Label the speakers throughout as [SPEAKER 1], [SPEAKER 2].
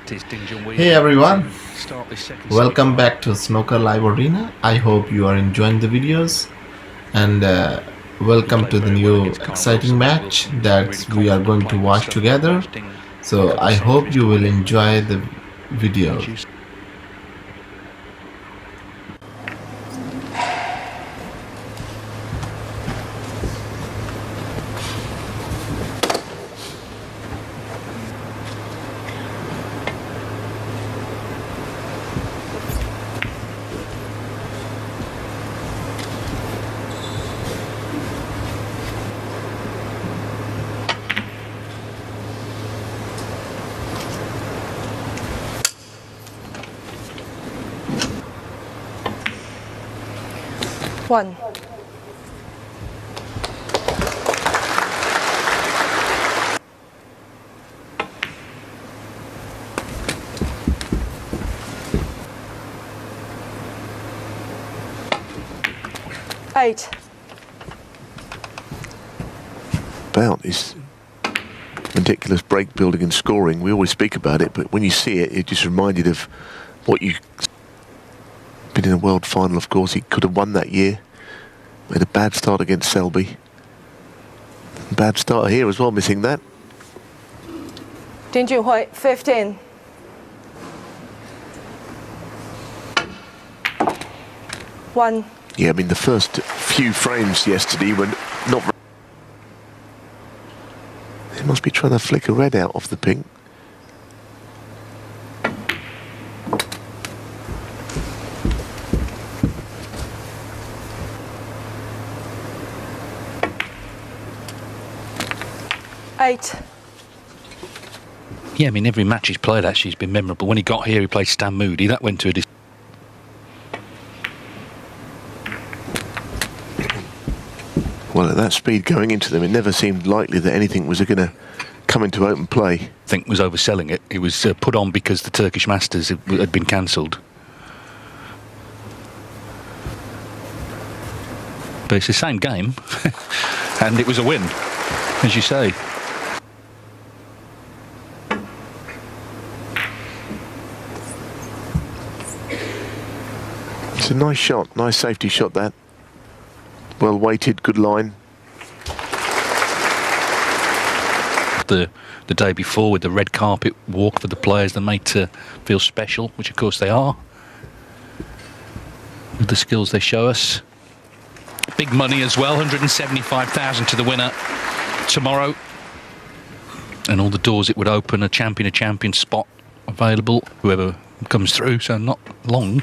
[SPEAKER 1] Hey everyone, welcome back to Snooker Live Arena. I hope you are enjoying the videos and welcome to the new exciting match that we are going to watch together. So I hope you will enjoy the video.
[SPEAKER 2] One. Eight.
[SPEAKER 3] About is meticulous break building and scoring. We always speak about it, but when you see it, it just reminded of what you been in a world final. Of course, he could have won that year. Made a bad start against Selby. Bad start here as well, missing that.
[SPEAKER 2] Junhui, 15. One.
[SPEAKER 3] Yeah, I mean the first few frames yesterday were not. He must be trying to flick a red out of the pink.
[SPEAKER 2] Eight.
[SPEAKER 4] Yeah, I mean, every match he's played actually has been memorable. When he got here, he played Stan Moody. That went to a...
[SPEAKER 3] Well, at that speed going into them, it never seemed likely that anything was going to come into open play.
[SPEAKER 4] I think was overselling it. It was put on because the Turkish Masters had been cancelled. But it's the same game, and it was a win, as you say.
[SPEAKER 3] It's a nice shot, nice safety shot that. Well weighted, good line.
[SPEAKER 4] The day before with the red carpet walk for the players, they're made to feel special, which of course they are, with the skills they show us. Big money as well, 175,000 to the winner tomorrow, and all the doors it would open, a champion spot available, whoever comes through, so not long.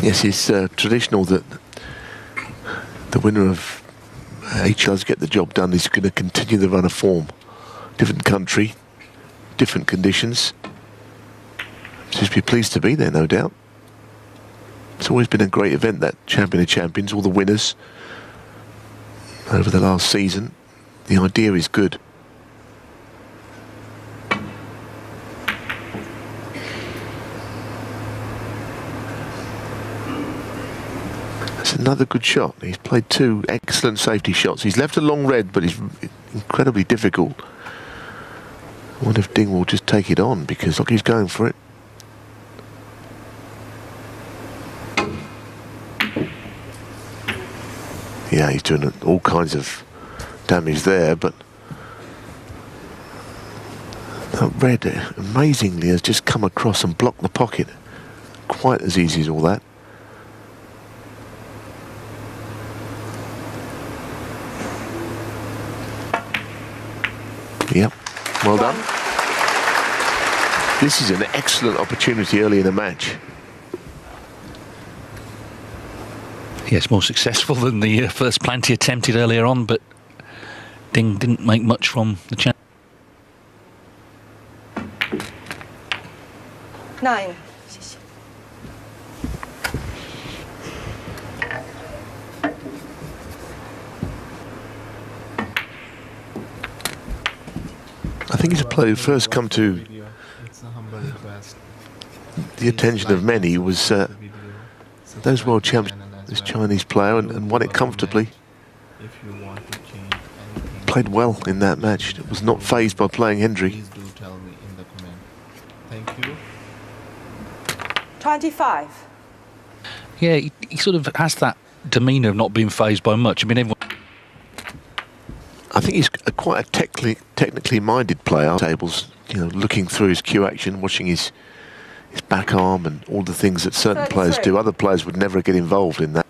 [SPEAKER 3] Yes, it's traditional that the winner of HR's Get the Job Done is going to continue the run of form. Different country, different conditions. Just be pleased to be there, no doubt. It's always been a great event, that Champion of Champions, all the winners over the last season. The idea is good. That's another good shot. He's played two excellent safety shots. He's left a long red, but it's incredibly difficult. I wonder if Ding will just take it on, because look, he's going for it. Yeah, he's doing all kinds of damage there, but that red amazingly has just come across and blocked the pocket. Quite as easy as all that. Yep, well done. This is an excellent opportunity early in the match.
[SPEAKER 4] Yes, more successful than the first plenty attempted earlier on, but Ding didn't make much from the chance.
[SPEAKER 2] 9.
[SPEAKER 3] I think he's a player who first come to the attention of many was those world champs, this Chinese player, and won it comfortably. played well in that match. Was not phased by playing Hendry.
[SPEAKER 1] Please do tell me in the comment. Thank you.
[SPEAKER 2] 25.
[SPEAKER 4] Yeah, he sort of has that demeanour of not being phased by much. I mean, everyone.
[SPEAKER 3] I think he's quite a technically minded player. Tables, you know, looking through his cue action, watching his back arm and all the things that certain players do. Other players would never get involved in that.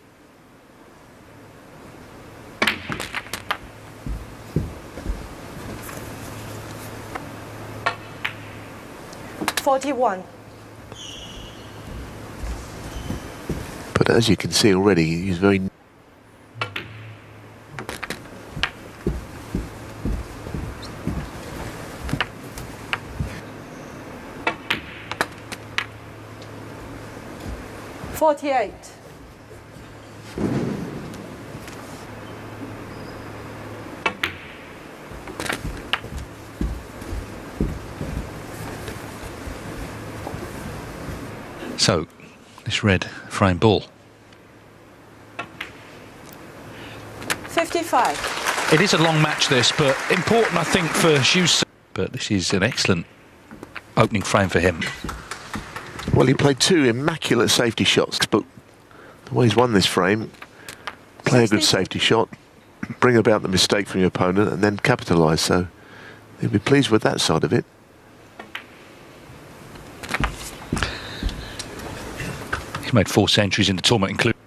[SPEAKER 2] $41.
[SPEAKER 3] But as you can see already, he's very...
[SPEAKER 2] $48.
[SPEAKER 4] So, this red frame ball.
[SPEAKER 2] 55.
[SPEAKER 4] It is a long match, this, but important, I think, for Hughes. But this is an excellent opening frame for him.
[SPEAKER 3] Well, he played 2 immaculate safety shots, but the way he's won this frame, play a good safety shot, bring about the mistake from your opponent, and then capitalise. So he'll be pleased with that side of it.
[SPEAKER 4] He's made 4 centuries in the tournament, including.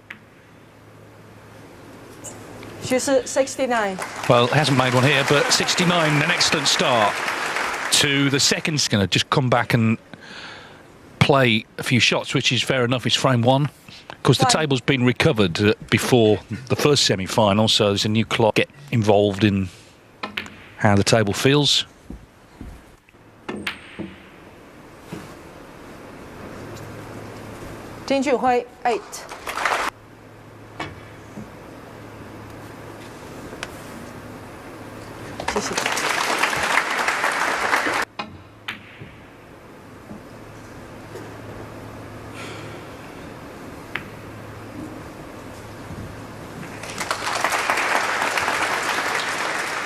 [SPEAKER 2] 69.
[SPEAKER 4] Well, hasn't made one here, but 69, an excellent start to the second. He's going to just come back and play a few shots, which is fair enough. It's frame 1. Of course, the table's been recovered before the first semi-final, so there's a new clock. Get involved in how the table feels.
[SPEAKER 2] Junhui, 8.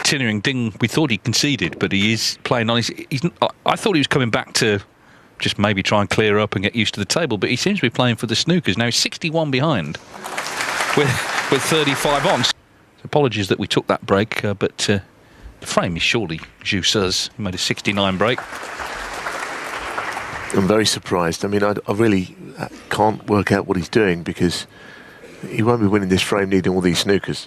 [SPEAKER 4] Continuing, Ding, we thought he conceded, but he is playing on. I thought he was coming back to just maybe try and clear up and get used to the table, but he seems to be playing for the snookers. Now he's 61 behind with 35 on. So apologies that we took that break, but the frame is surely Jouse's. He made a 69 break.
[SPEAKER 3] I'm very surprised. I mean, I really can't work out what he's doing, because he won't be winning this frame needing all these snookers.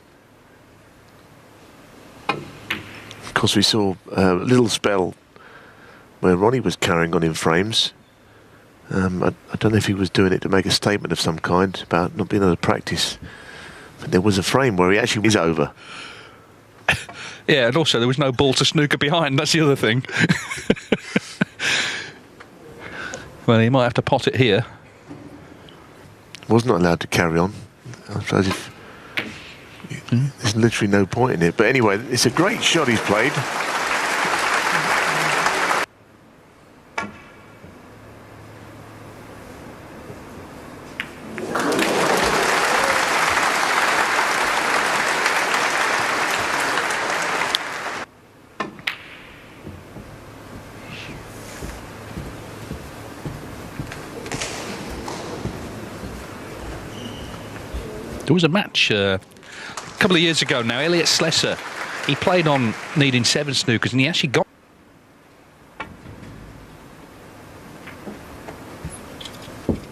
[SPEAKER 3] Of course, we saw a little spell where Ronnie was carrying on in frames. I don't know if he was doing it to make a statement of some kind about not being able to practice. But there was a frame where he actually was over.
[SPEAKER 4] Yeah, and also there was no ball to snooker behind. That's the other thing. Well, he might have to pot it here.
[SPEAKER 3] Was not allowed to carry on. I suppose if there's literally no point in it. But anyway, it's a great shot he's played.
[SPEAKER 4] There was a match a couple of years ago now. Elliot Slesser, he played on needing 7 snookers, and he actually got.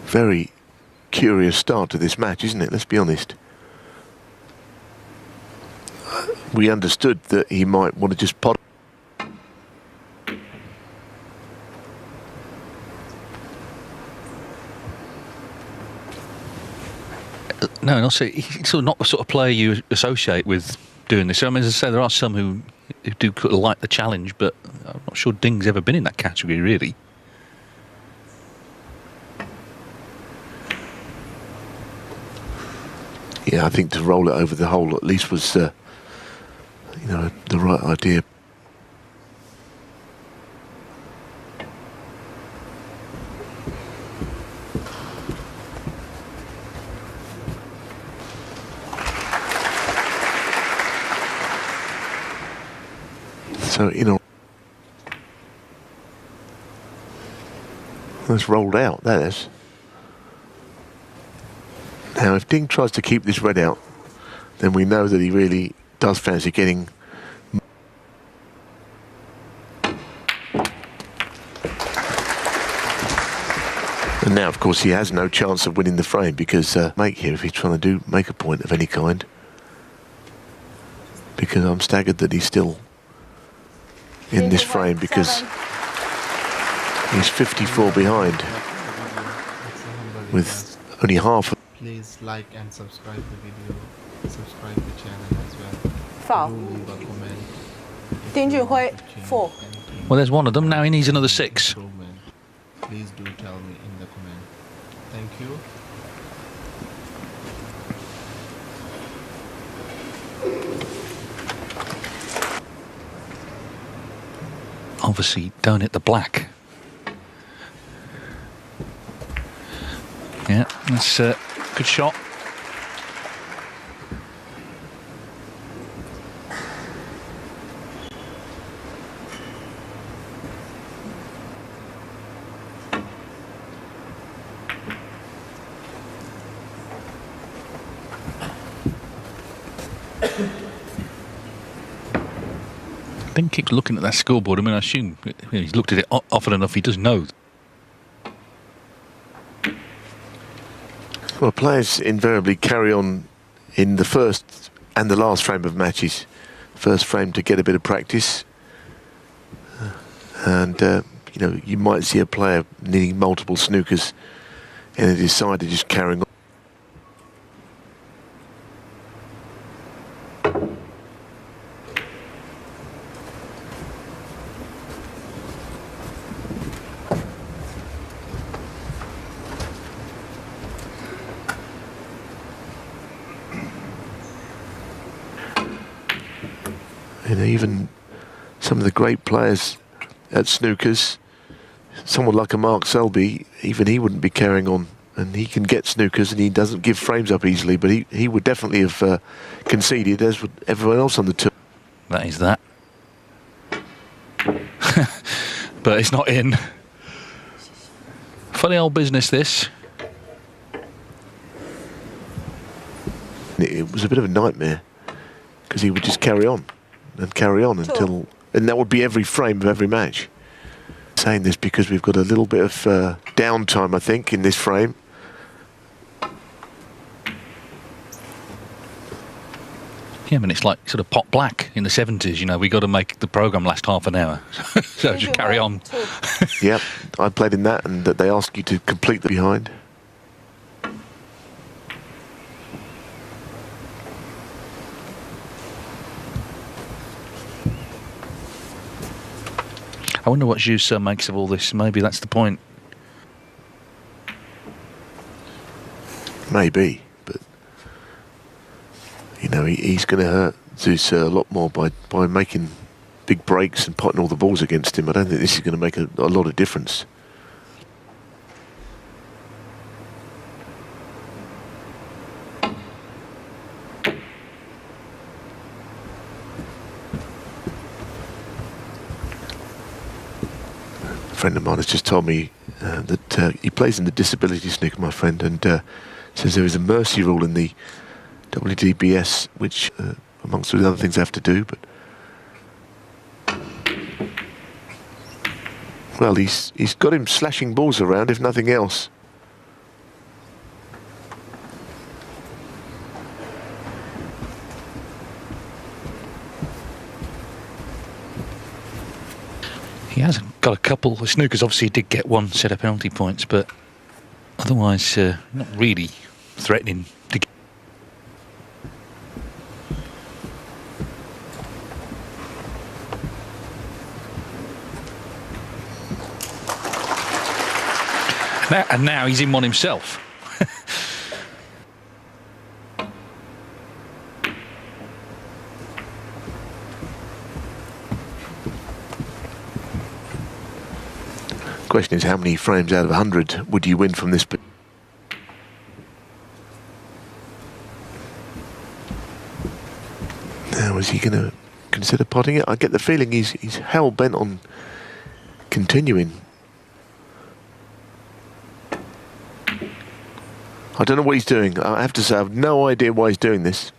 [SPEAKER 3] Very curious start to this match, isn't it? Let's be honest. We understood that he might want to just pot.
[SPEAKER 4] No, and also he's sort of not the sort of player you associate with doing this. I mean, as I say, there are some who do like the challenge, but I'm not sure Ding's ever been in that category, really.
[SPEAKER 3] Yeah, I think to roll it over the hole at least was, you know, the right idea. So, you know, that's rolled out, that is. Now, if Ding tries to keep this red out, then we know that he really does fancy getting. And now, of course, he has no chance of winning the frame because mate here, if he's trying to make a point of any kind, because I'm staggered that he's still in this frame because he's 54 behind with only half.
[SPEAKER 1] Please like and subscribe the video, subscribe the channel as well.
[SPEAKER 2] Foul.
[SPEAKER 1] Do leave a comment.
[SPEAKER 2] Ding Junhui, 4.
[SPEAKER 4] Well, there's one of them. Now he needs another 6.
[SPEAKER 1] Improvement. Please do tell me in the comment. Thank you.
[SPEAKER 4] Obviously, don't hit the black. Yeah, that's a good shot. Ben keeps looking at that scoreboard. I mean, I assume he's looked at it often enough. He does know.
[SPEAKER 3] Well, players invariably carry on in the first and the last frame of matches. First frame to get a bit of practice, and you know, you might see a player needing multiple snookers, and they decide to just carrying on. You know, even some of the great players at snookers, someone like a Mark Selby, even he wouldn't be carrying on, and he can get snookers and he doesn't give frames up easily, but he would definitely have conceded, as would everyone else on the tour.
[SPEAKER 4] That is that. But it's not in. Funny old business, this.
[SPEAKER 3] It was a bit of a nightmare because he would just carry on and carry on until, and that would be every frame of every match. Saying this because we've got a little bit of downtime, I think, in this frame.
[SPEAKER 4] Yeah, I mean, it's like sort of pot black in the 70s, you know, we got to make the programme last half an hour. So just carry on.
[SPEAKER 3] Yep, I played in that, and that they ask you to complete the behind.
[SPEAKER 4] I wonder what Zhu makes of all this. Maybe that's the point.
[SPEAKER 3] Maybe, but you know, he's going to hurt Zeus a lot more by making big breaks and potting all the balls against him. I don't think this is going to make a lot of difference. A friend of mine has just told me that he plays in the disability snooker, my friend, and says there is a mercy rule in the WDBS, which amongst the other things they have to do, but well, he's got him slashing balls around, if nothing else.
[SPEAKER 4] He has got a couple. The snookers obviously did get one set of penalty points, but otherwise not really threatening to get. And now he's in one himself.
[SPEAKER 3] Question is, how many frames out of 100 would you win from this? Now, is he going to consider potting it? I get the feeling he's hell-bent on continuing. I don't know what he's doing. I have to say, I have no idea why he's doing this.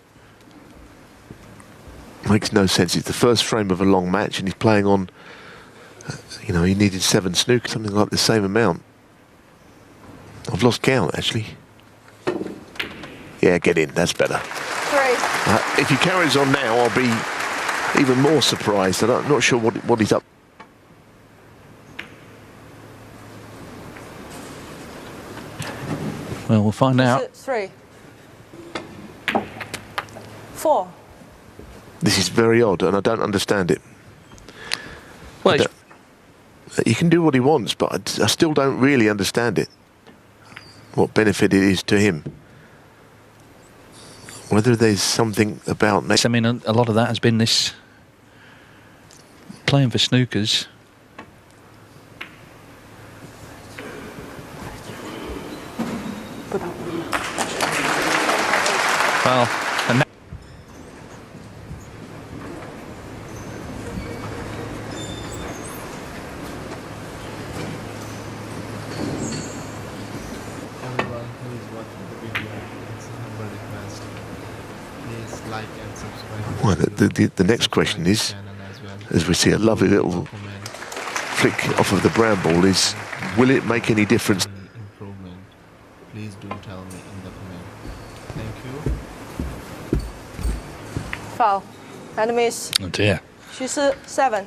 [SPEAKER 3] Makes no sense. It's the first frame of a long match and he's playing on, you know, he needed 7 snooker, something like the same amount. I've lost count, actually. Yeah, get in. That's better. If he carries on now, I'll be even more surprised. I'm not sure what he's up.
[SPEAKER 4] Well, we'll find out.
[SPEAKER 2] 3, 4.
[SPEAKER 3] This is very odd, and I don't understand it.
[SPEAKER 4] Well,
[SPEAKER 3] he can do what he wants, but I still don't really understand it. What benefit it is to him. Whether there's something about...
[SPEAKER 4] I mean, a lot of that has been this playing for snookers. Well, and that
[SPEAKER 1] Everyone who is watching the video, it's a humble request. Please like and subscribe.
[SPEAKER 3] Well, the next question is, as we see a lovely little flick off of the brown ball, is will it make any difference?
[SPEAKER 1] Improvement. Please do tell me in the comment. Thank you.
[SPEAKER 2] Foul. And miss.
[SPEAKER 4] oh dear.
[SPEAKER 2] 7.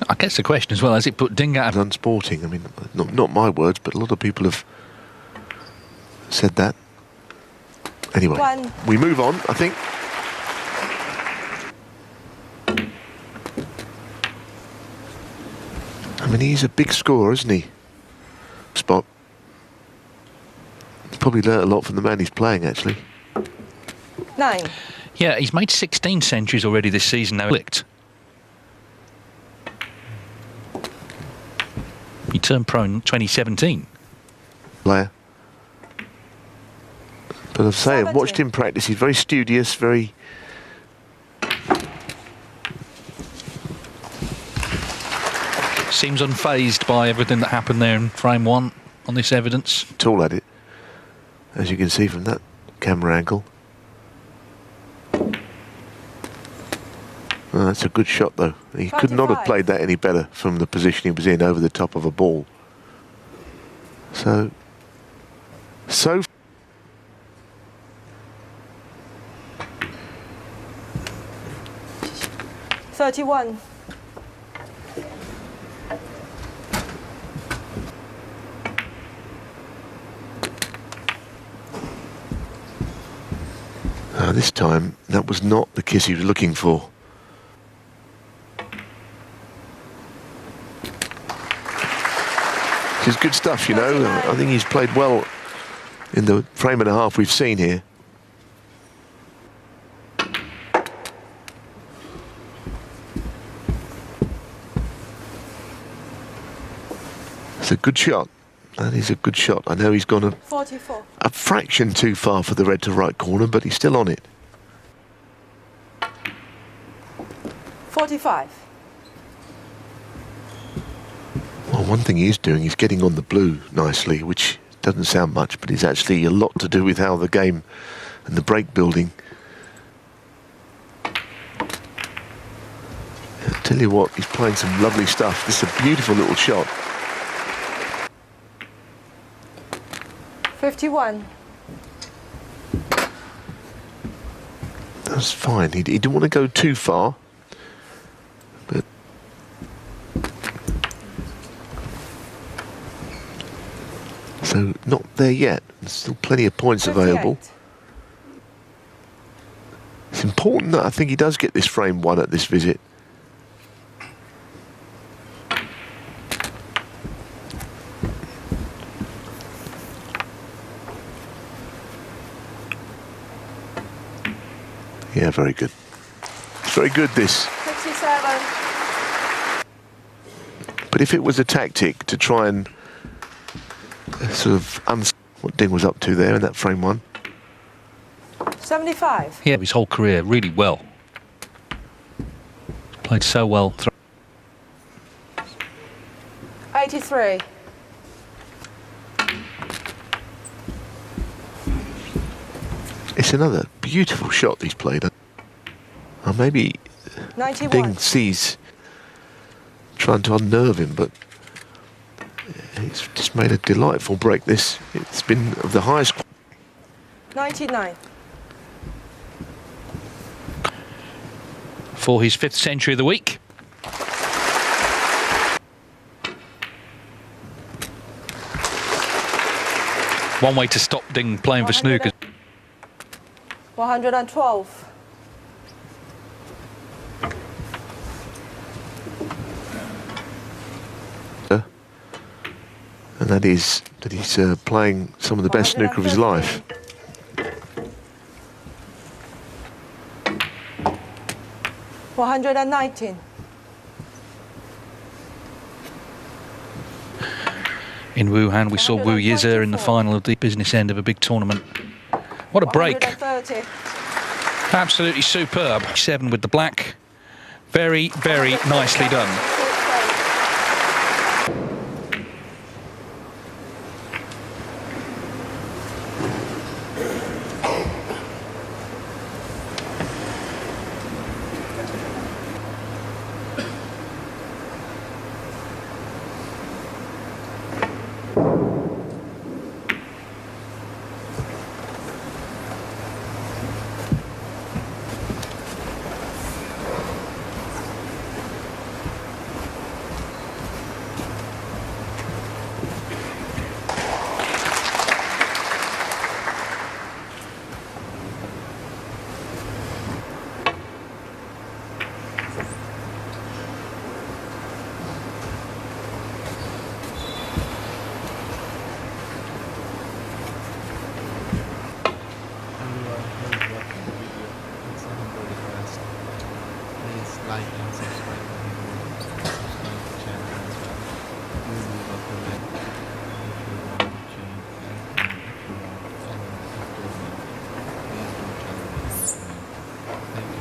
[SPEAKER 4] I guess the question as well, has it put Ding out of...
[SPEAKER 3] Unsporting. I mean, not my words, but a lot of people have said that. Anyway,
[SPEAKER 2] 1.
[SPEAKER 3] we move on, I think. I mean, he's a big scorer, isn't he? Spot. He's probably learnt a lot from the man he's playing, actually.
[SPEAKER 2] 9.
[SPEAKER 4] Yeah, he's made 16 centuries already this season now. He turned pro in 2017.
[SPEAKER 3] Player. But I've say, I've watched him practice. He's very studious, very...
[SPEAKER 4] Seems unfazed by everything that happened there in frame 1 on this evidence.
[SPEAKER 3] tall at it, as you can see from that camera angle. Oh, that's a good shot, though. He could not have
[SPEAKER 2] 25.
[SPEAKER 3] played that any better from the position he was in over the top of a ball. So
[SPEAKER 2] 31.
[SPEAKER 3] this time, that was not the kiss he was looking for. Which is good stuff, you know. I think he's played well in the frame and a half we've seen here. It's a good shot. That is a good shot. I know he's gone
[SPEAKER 2] 44.
[SPEAKER 3] a fraction too far for the red to right corner, but he's still on it.
[SPEAKER 2] 45.
[SPEAKER 3] Well, one thing he is doing is getting on the blue nicely, which doesn't sound much, but it's actually a lot to do with how the game and the break building. I'll tell you what, he's playing some lovely stuff. This is a beautiful little shot.
[SPEAKER 2] 51.
[SPEAKER 3] That's fine. He didn't want to go too far, but so not there yet. There's still plenty of points
[SPEAKER 2] 58.
[SPEAKER 3] available. It's important that I think he does get this frame 1 at this visit. Yeah, very good. It's very good, this.
[SPEAKER 2] 57.
[SPEAKER 3] But if it was a tactic to try and sort of what Ding was up to there in that frame 1.
[SPEAKER 2] 75.
[SPEAKER 4] Yeah, his whole career really well. Played so well.
[SPEAKER 2] 83.
[SPEAKER 3] It's another beautiful shot he's played. Or maybe
[SPEAKER 2] 91.
[SPEAKER 3] Ding sees trying to unnerve him, but it's just made a delightful break. This, it's been of the highest.
[SPEAKER 2] 99.
[SPEAKER 4] For his 5th century of the week. One way to stop Ding playing for snooker.
[SPEAKER 2] 112.
[SPEAKER 3] And that is that he's playing some of the best snooker of his life.
[SPEAKER 2] $119.
[SPEAKER 4] In Wuhan, we saw Wu Yize in the final of the business end of a big tournament. What a break.
[SPEAKER 2] 130.
[SPEAKER 4] Absolutely superb. 7 with the black. Very, very nicely done.
[SPEAKER 1] Like and subscribe to the channel as well. We will recommend if you want to change anything, if you want any improvement, please do tell me in the comment. Thank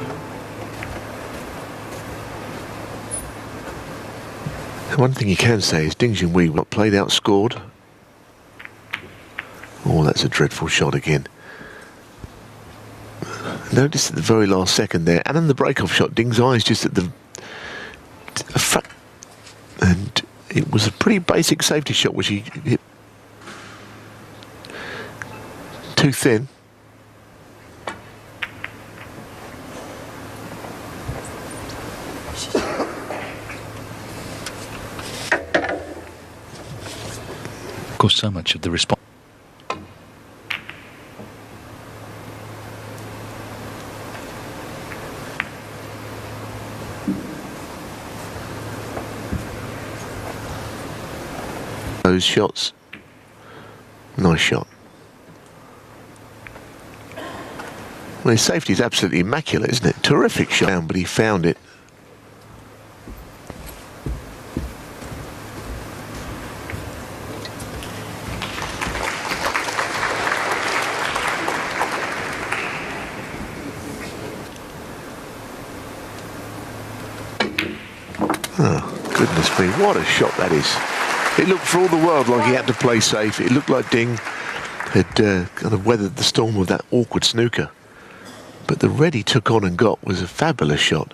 [SPEAKER 1] you.
[SPEAKER 3] One thing you can say is Ding Junhui got played outscored. Oh, that's a dreadful shot again. Notice at the very last second there, and in the break-off shot, Ding's eyes just at the and it was a pretty basic safety shot which he hit too thin.
[SPEAKER 4] Of course, so much of the response.
[SPEAKER 3] Those shots, nice shot. Well, his safety is absolutely immaculate, isn't it? Terrific shot, but he found it. Oh, goodness me, what a shot that is. It looked for all the world like he had to play safe. It looked like Ding had kind of weathered the storm of that awkward snooker. But the red he took on and got was a fabulous shot.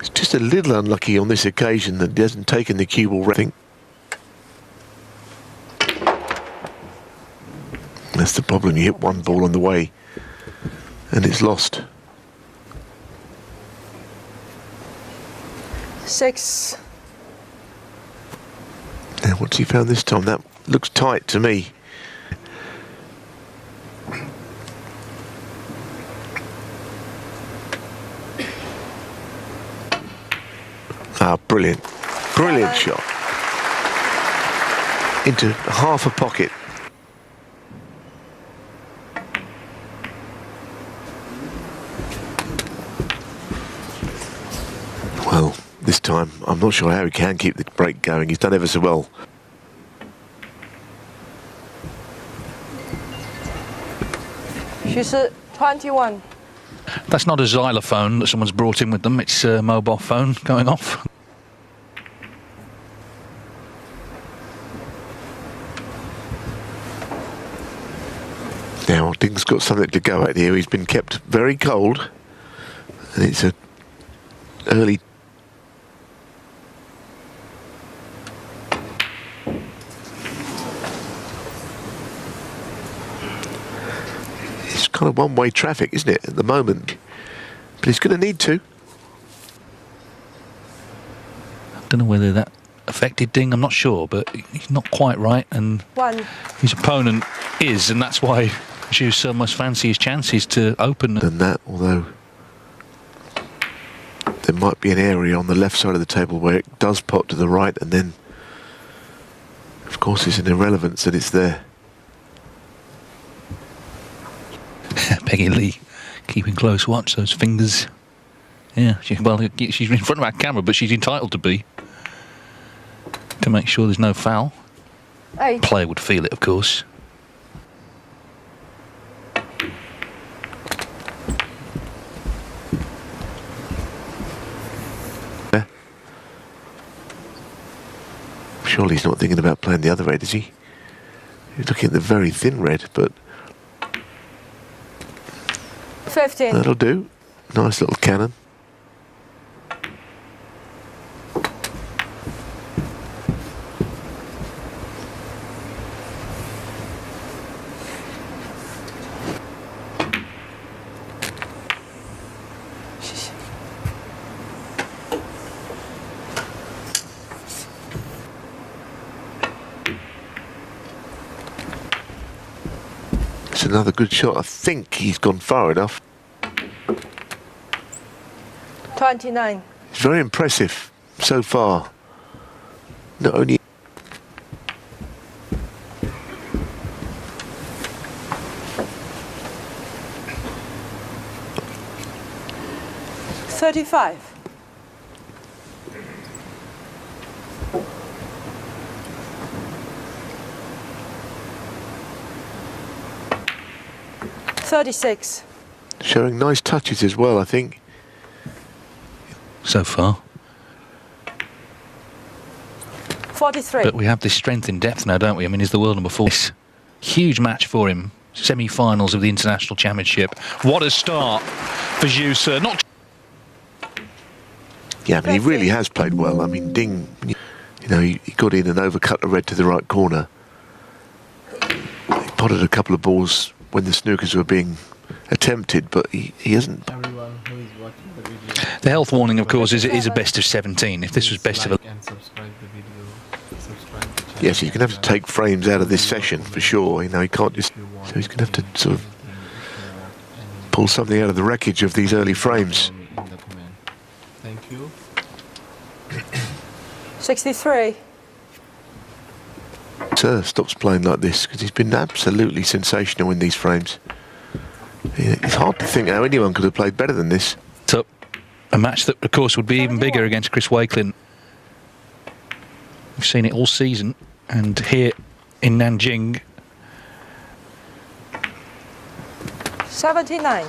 [SPEAKER 3] It's just a little unlucky on this occasion that he hasn't taken the cue already. That's the problem, you hit one ball on the way and it's lost.
[SPEAKER 2] 6.
[SPEAKER 3] Now, what's he found this time? That looks tight to me. Ah, brilliant. Brilliant shot. Into half a pocket. Well, this time, I'm not sure how he can keep the break going. He's done ever so well.
[SPEAKER 2] She's 21.
[SPEAKER 4] That's not a xylophone that someone's brought in with them, it's a mobile phone going off.
[SPEAKER 3] Now, Ding's got something to go at here. He's been kept very cold, and it's a early. It's kind of one-way traffic, isn't it, at the moment? But he's going to need to.
[SPEAKER 4] I don't know whether that affected Ding, I'm not sure, but he's not quite right, and
[SPEAKER 2] 1.
[SPEAKER 4] his opponent is, and that's why Zhu must fancy his chances to open.
[SPEAKER 3] Than that, although there might be an area on the left side of the table where it does pop to the right, and then, of course, it's an irrelevance that it's there.
[SPEAKER 4] Peggy Lee keeping close watch, those fingers. Yeah, she's in front of our camera, but she's entitled to be, to make sure there's no foul.
[SPEAKER 2] 8.
[SPEAKER 4] Player would feel it, of course.
[SPEAKER 3] Surely he's not thinking about playing the other red, is he? He's looking at the very thin red, but
[SPEAKER 2] 15.
[SPEAKER 3] that'll do. Nice little cannon. It's another good shot. I think he's gone far enough.
[SPEAKER 2] 29.
[SPEAKER 3] It's very impressive so far. Not only
[SPEAKER 2] 35. 36.
[SPEAKER 3] showing nice touches as well, I think.
[SPEAKER 4] So far.
[SPEAKER 2] 43.
[SPEAKER 4] But we have this strength in depth now, don't we? I mean, he's the world number 4. Huge match for him. Semi-finals of the International Championship. What a start for Junhui. Not.
[SPEAKER 3] Yeah, I mean, he really has played well. I mean, Ding, you know, he got in and overcut the red to the right corner. He potted a couple of balls when the snookers were being attempted, but he hasn't.
[SPEAKER 1] Everyone who is watching the video,
[SPEAKER 4] The health warning, of course, is a best of 17. If this was best of a.
[SPEAKER 1] and subscribe the video, subscribe the channel.
[SPEAKER 3] Yes, he's going to have to take frames out of this session for sure. You know, he can't just. So he's going to have to sort of pull something out of the wreckage of these early frames.
[SPEAKER 1] In the comment. Thank you.
[SPEAKER 2] 63.
[SPEAKER 3] Sir stops playing like this because he's been absolutely sensational in these frames. It's hard to think how anyone could have played better than this.
[SPEAKER 4] So, a match that, of course, would be even bigger against Chris Wakelin. We've seen it all season, and here in Nanjing.
[SPEAKER 2] 79.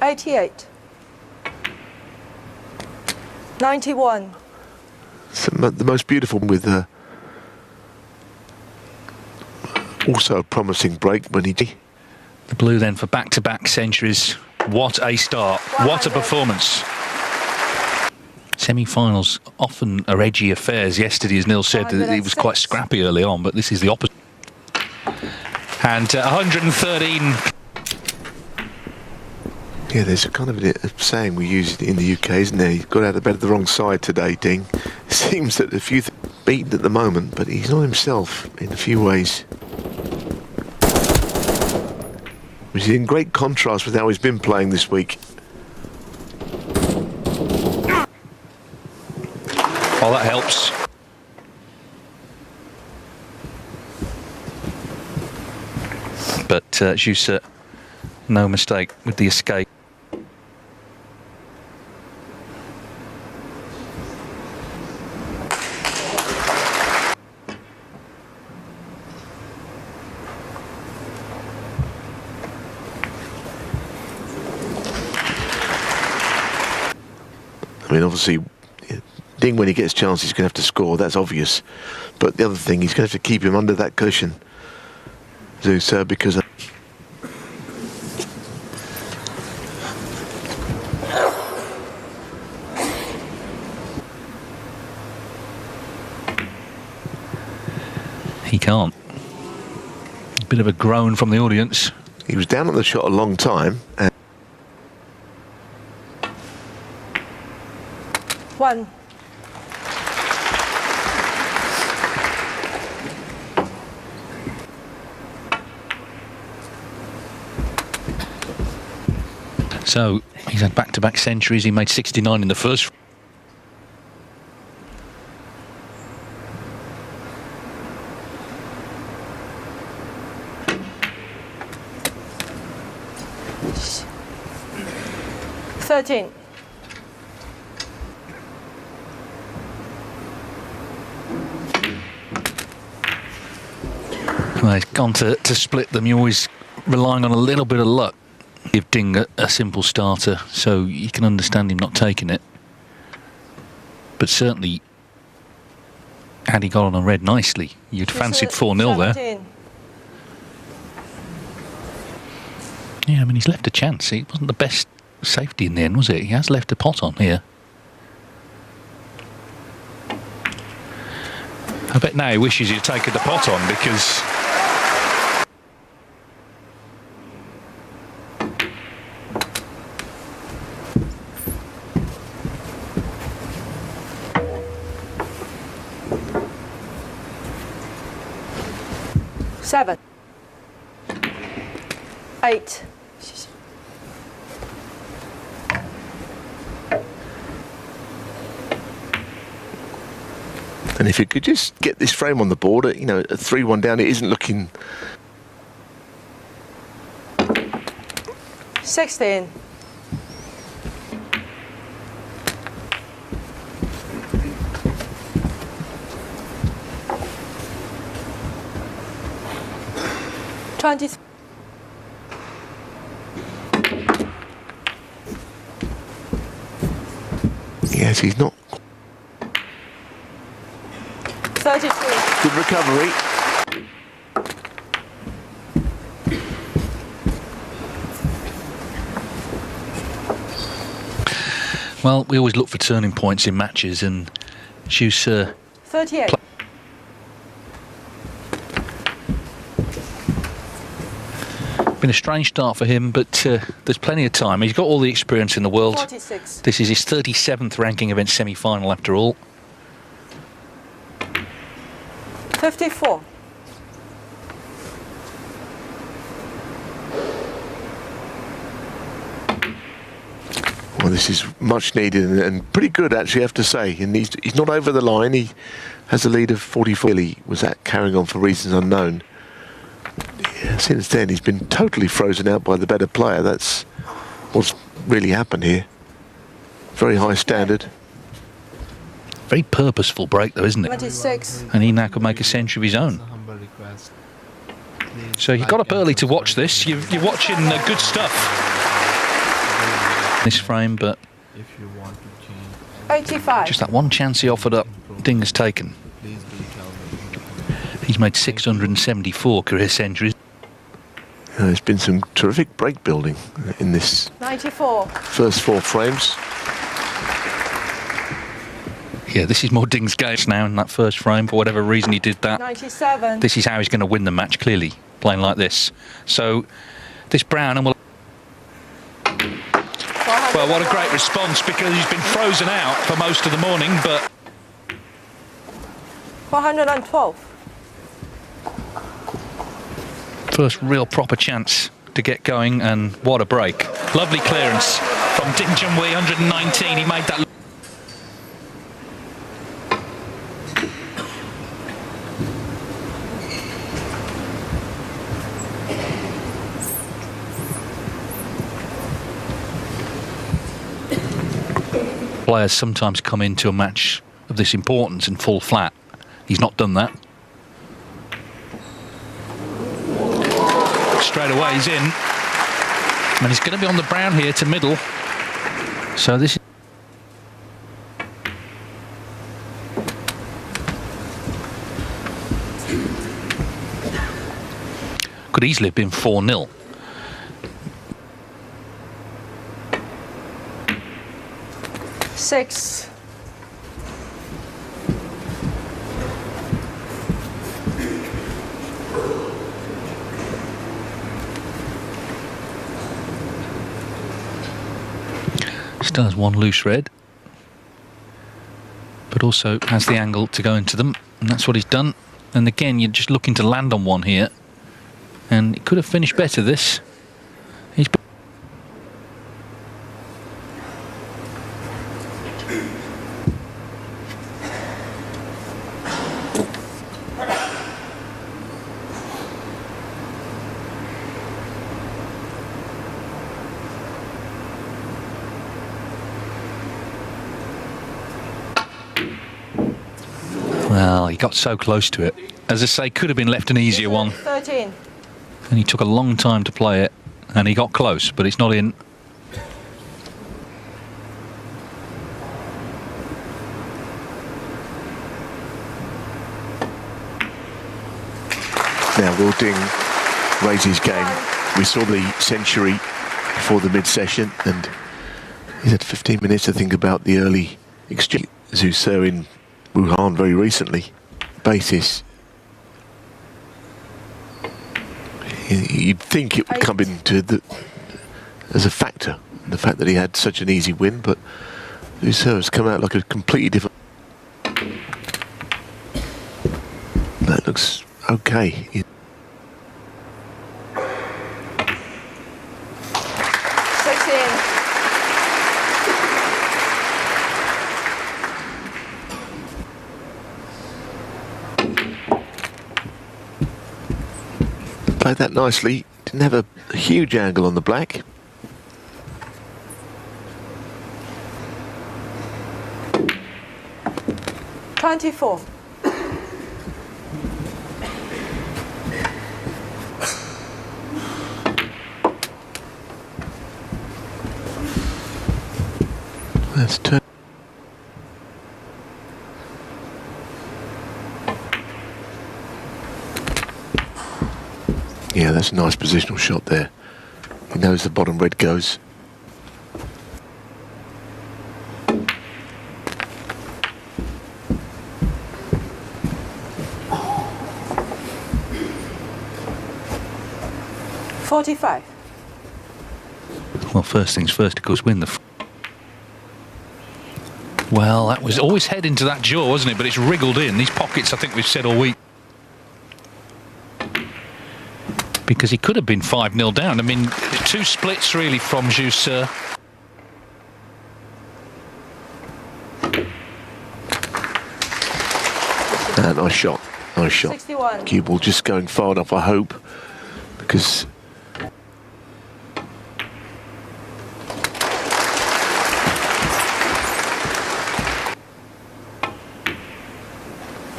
[SPEAKER 2] $88. 91.
[SPEAKER 3] The most beautiful with also a promising break when he.
[SPEAKER 4] The blue then for back-to-back centuries. What a start. What a performance. Semi-finals often are edgy affairs. Yesterday, as Neil said, that he was quite scrappy early on, but this is the opposite. And 113.
[SPEAKER 3] Yeah, there's a kind of a saying we use in the UK, isn't there? He's got out of bed at the wrong side today, Ding. It seems that a few beaten at the moment, but he's not himself in a few ways. Which is in great contrast with how he's been playing this week.
[SPEAKER 4] Oh, that helps. But Junhui, no mistake with the escape.
[SPEAKER 3] mean, obviously, Ding, when he gets a chance, he's going to have to score. That's obvious. But the other thing, he's going to have to keep him under that cushion. So, because...
[SPEAKER 4] He can't. A bit of a groan from the audience.
[SPEAKER 3] He was down on the shot a long time. And
[SPEAKER 2] 1.
[SPEAKER 4] So he's had back-to-back centuries. He made 69 in the first.
[SPEAKER 2] Thirteen.
[SPEAKER 4] Well, he's gone to split them. You're always relying on a little bit of luck. Give Ding a simple starter, so you can understand him not taking it. But certainly, had he got on a red nicely, you'd fancied 4-0 there.
[SPEAKER 2] 17.
[SPEAKER 4] Yeah, I mean, he's left a chance. It wasn't the best safety in the end, was it? He has left a pot on here. I bet now he wishes he'd taken the pot on, because...
[SPEAKER 2] Seven. 8.
[SPEAKER 3] And if you could just get this frame on the board, you know, a 3-1 down, it isn't looking...
[SPEAKER 2] 16.
[SPEAKER 3] Yes, he's not...
[SPEAKER 2] 33.
[SPEAKER 3] Good recovery.
[SPEAKER 4] Well, we always look for turning points in matches, and Hughes
[SPEAKER 2] 38.
[SPEAKER 4] been a strange start for him, but there's plenty of time. He's got all the experience in the world.
[SPEAKER 2] 46.
[SPEAKER 4] This is his 37th ranking event semi-final after all.
[SPEAKER 2] 54.
[SPEAKER 3] Well, this is much needed and pretty good, actually, I have to say. And he's not over the line. He has a lead of 44. He was carrying on for reasons unknown. Yeah, since then, he's been totally frozen out by the better player. That's what's really happened here. Very high standard.
[SPEAKER 4] Very purposeful break, though, isn't it?
[SPEAKER 2] 26.
[SPEAKER 4] And he now could make a century of his own. So you got up early to watch this. You're watching good stuff. This frame, but
[SPEAKER 2] 85.
[SPEAKER 4] just that one chance he offered up, Ding has taken. He's made 674 career centuries.
[SPEAKER 3] There's been some terrific break building in this
[SPEAKER 2] 94.
[SPEAKER 3] first 4 frames.
[SPEAKER 4] Yeah, this is more Ding's game now in that first frame. For whatever reason he did that.
[SPEAKER 2] 97.
[SPEAKER 4] This is how he's going to win the match, clearly, playing like this. So, this Brown, and well, what a great response, because he's been frozen out for most of the morning, but...
[SPEAKER 2] 412.
[SPEAKER 4] First real proper chance to get going, and what a break. Lovely clearance from Junhui, 119. He made that... Players sometimes come into a match of this importance and fall flat. He's not done that. Straight away he's in, and he's going to be on the brown here to middle. So this is Could easily have been 4-0.
[SPEAKER 2] Six.
[SPEAKER 4] Still has one loose red, but also has the angle to go into them, and that's what he's done. And again, you're just looking to land on one here, and it could have finished better. This. He's well, he got so close to it. As I say, could have been left an easier one.
[SPEAKER 2] 13.
[SPEAKER 4] And he took a long time to play it, and he got close, but it's not in.
[SPEAKER 3] Now Will Ding raises game. We saw the century before the mid-session, and he's had 15 minutes to think about the early exchange. Zhu Se in Wuhan very recently. Basis. You'd think it would come into as a factor, the fact that he had such an easy win, but Zhu Se has come out like a completely different. That looks okay.
[SPEAKER 2] 16.
[SPEAKER 3] Played that nicely. Didn't have a huge angle on the black.
[SPEAKER 2] $24.
[SPEAKER 3] Let's turn. Yeah, that's a nice positional shot there. He knows the bottom red goes.
[SPEAKER 2] $45.
[SPEAKER 4] Well, first things first, of course, win the. Well, that was always head into that jaw, wasn't it? But it's wriggled in. These pockets, I think we've said all week. Because he could have been 5-0 down. I mean, two splits really from Zhu Se.
[SPEAKER 3] Nice shot. Nice shot.
[SPEAKER 2] 61.
[SPEAKER 3] Cue ball just going far enough, I hope. Because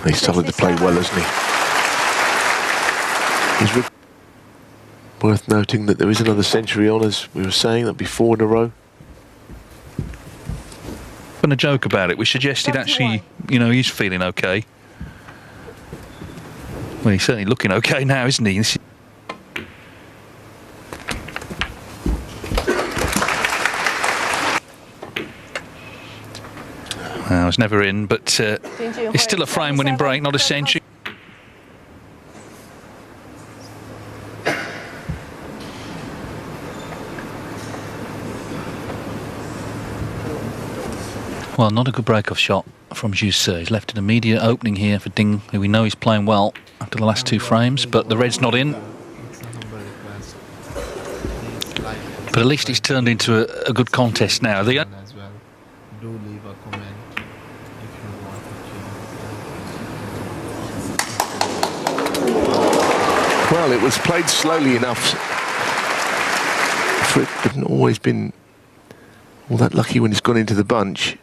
[SPEAKER 3] he's started to play well, hasn't he? He's worth noting that there is another century on, as we were saying. That'd be 4 in a row.
[SPEAKER 4] And a joke about it. We suggested actually, you know, he's feeling okay. Well, he's certainly looking okay now, isn't he? This is well, it's never in, but it's still a frame-winning break, not a century. Well, not a good break-off shot from Zhu Se. He's left an immediate opening here for Ding, who we know is playing well after the last two frames, but the red's not in. But at least it's turned into a good contest now. The
[SPEAKER 1] as well. Do leave a comment if you want to change.
[SPEAKER 3] Well, it was played slowly enough for it, but not always been all that lucky when it's gone into the bunch.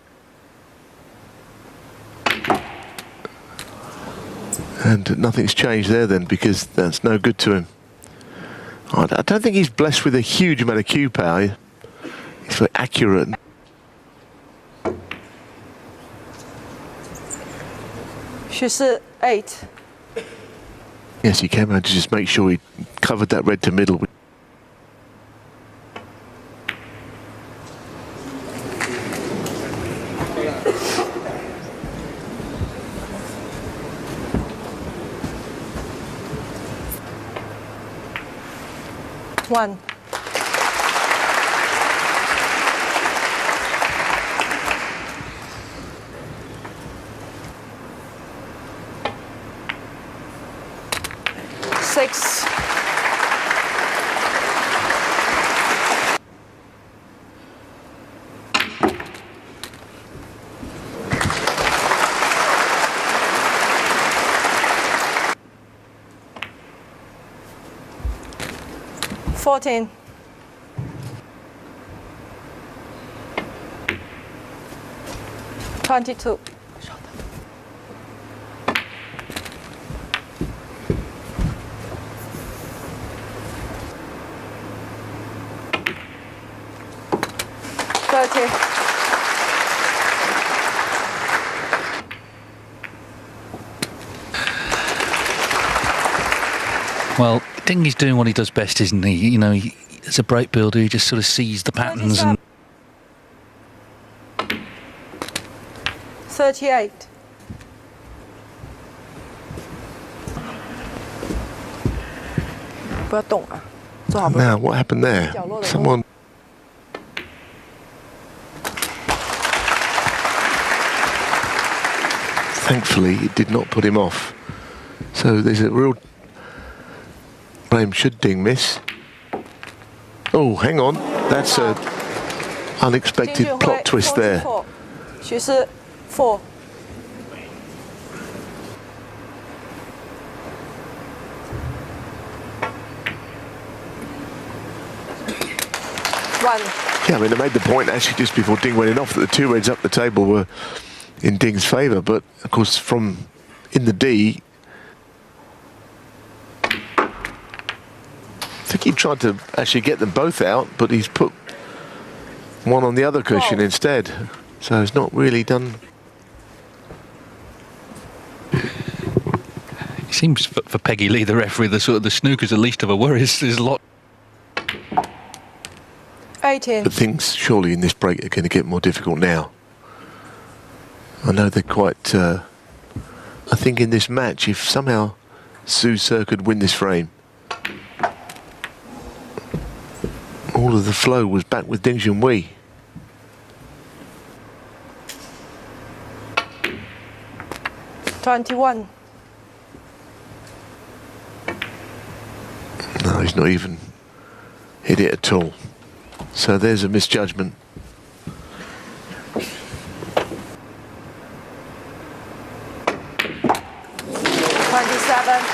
[SPEAKER 3] And nothing's changed there then, because that's no good to him. I don't think he's blessed with a huge amount of cue power. He's very accurate.
[SPEAKER 2] She 8.
[SPEAKER 3] Yes, he came out to just make sure he covered that red to middle.
[SPEAKER 2] One. Six. Fourteen. 22.
[SPEAKER 4] Well, Ding is doing what he does best, isn't he? You know, as a break builder, he just sort of sees the patterns and...
[SPEAKER 2] 38.
[SPEAKER 3] Now, what happened there? Someone... Thankfully, it did not put him off. So there's a real... Blame should Ding miss. Oh, hang on. That's a unexpected plot twist there.
[SPEAKER 2] 许是 4. One.
[SPEAKER 3] Yeah, I mean, I made the point actually just before Ding went in off that the two reds up the table were in Ding's favour, but of course from in the D, I think he tried to actually get them both out, but he's put one on the other cushion instead, so it's not really done.
[SPEAKER 4] It seems for Peggy Lee, the referee, the sort of the snooker's the least of her worries. There's a lot.
[SPEAKER 2] 18.
[SPEAKER 3] But things surely in this break are going to get more difficult now. I know they're quite... I think in this match, if somehow Su Sir could win this frame, all of the flow was back with Ding Junhui.
[SPEAKER 2] $21.
[SPEAKER 3] No, he's not even hit it at all. So there's a misjudgment.
[SPEAKER 2] 27.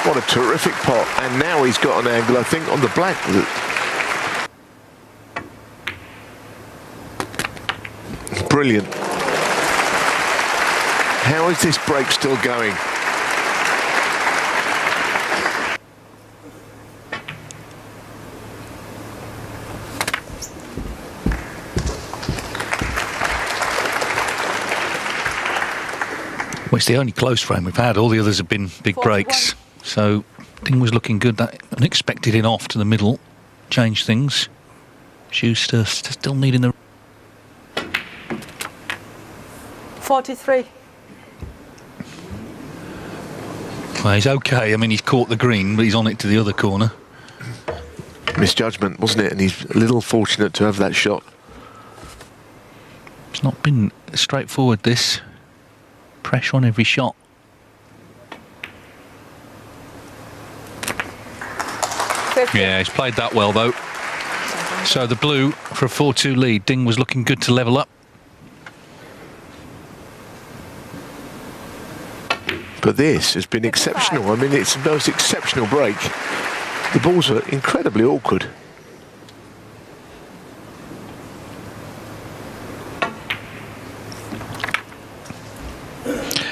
[SPEAKER 3] What a terrific pot. And now he's got an angle, I think, on the black. Brilliant. How is this break still going?
[SPEAKER 4] Well, it's the only close frame we've had. All the others have been big
[SPEAKER 2] 41.
[SPEAKER 4] breaks. So Ding was looking good. That unexpected in off to the middle changed things. Schuster still needing the...
[SPEAKER 2] 43.
[SPEAKER 4] Well, he's okay. I mean, he's caught the green, but he's on it to the other corner.
[SPEAKER 3] Misjudgment, wasn't it? And he's a little fortunate to have that shot.
[SPEAKER 4] It's not been straightforward, this. Pressure on every shot.
[SPEAKER 2] 50.
[SPEAKER 4] Yeah, he's played that well, though. So the blue for a 4-2 lead. Ding was looking good to level up.
[SPEAKER 3] But this has been exceptional. I mean, it's the most exceptional break. The balls are incredibly awkward.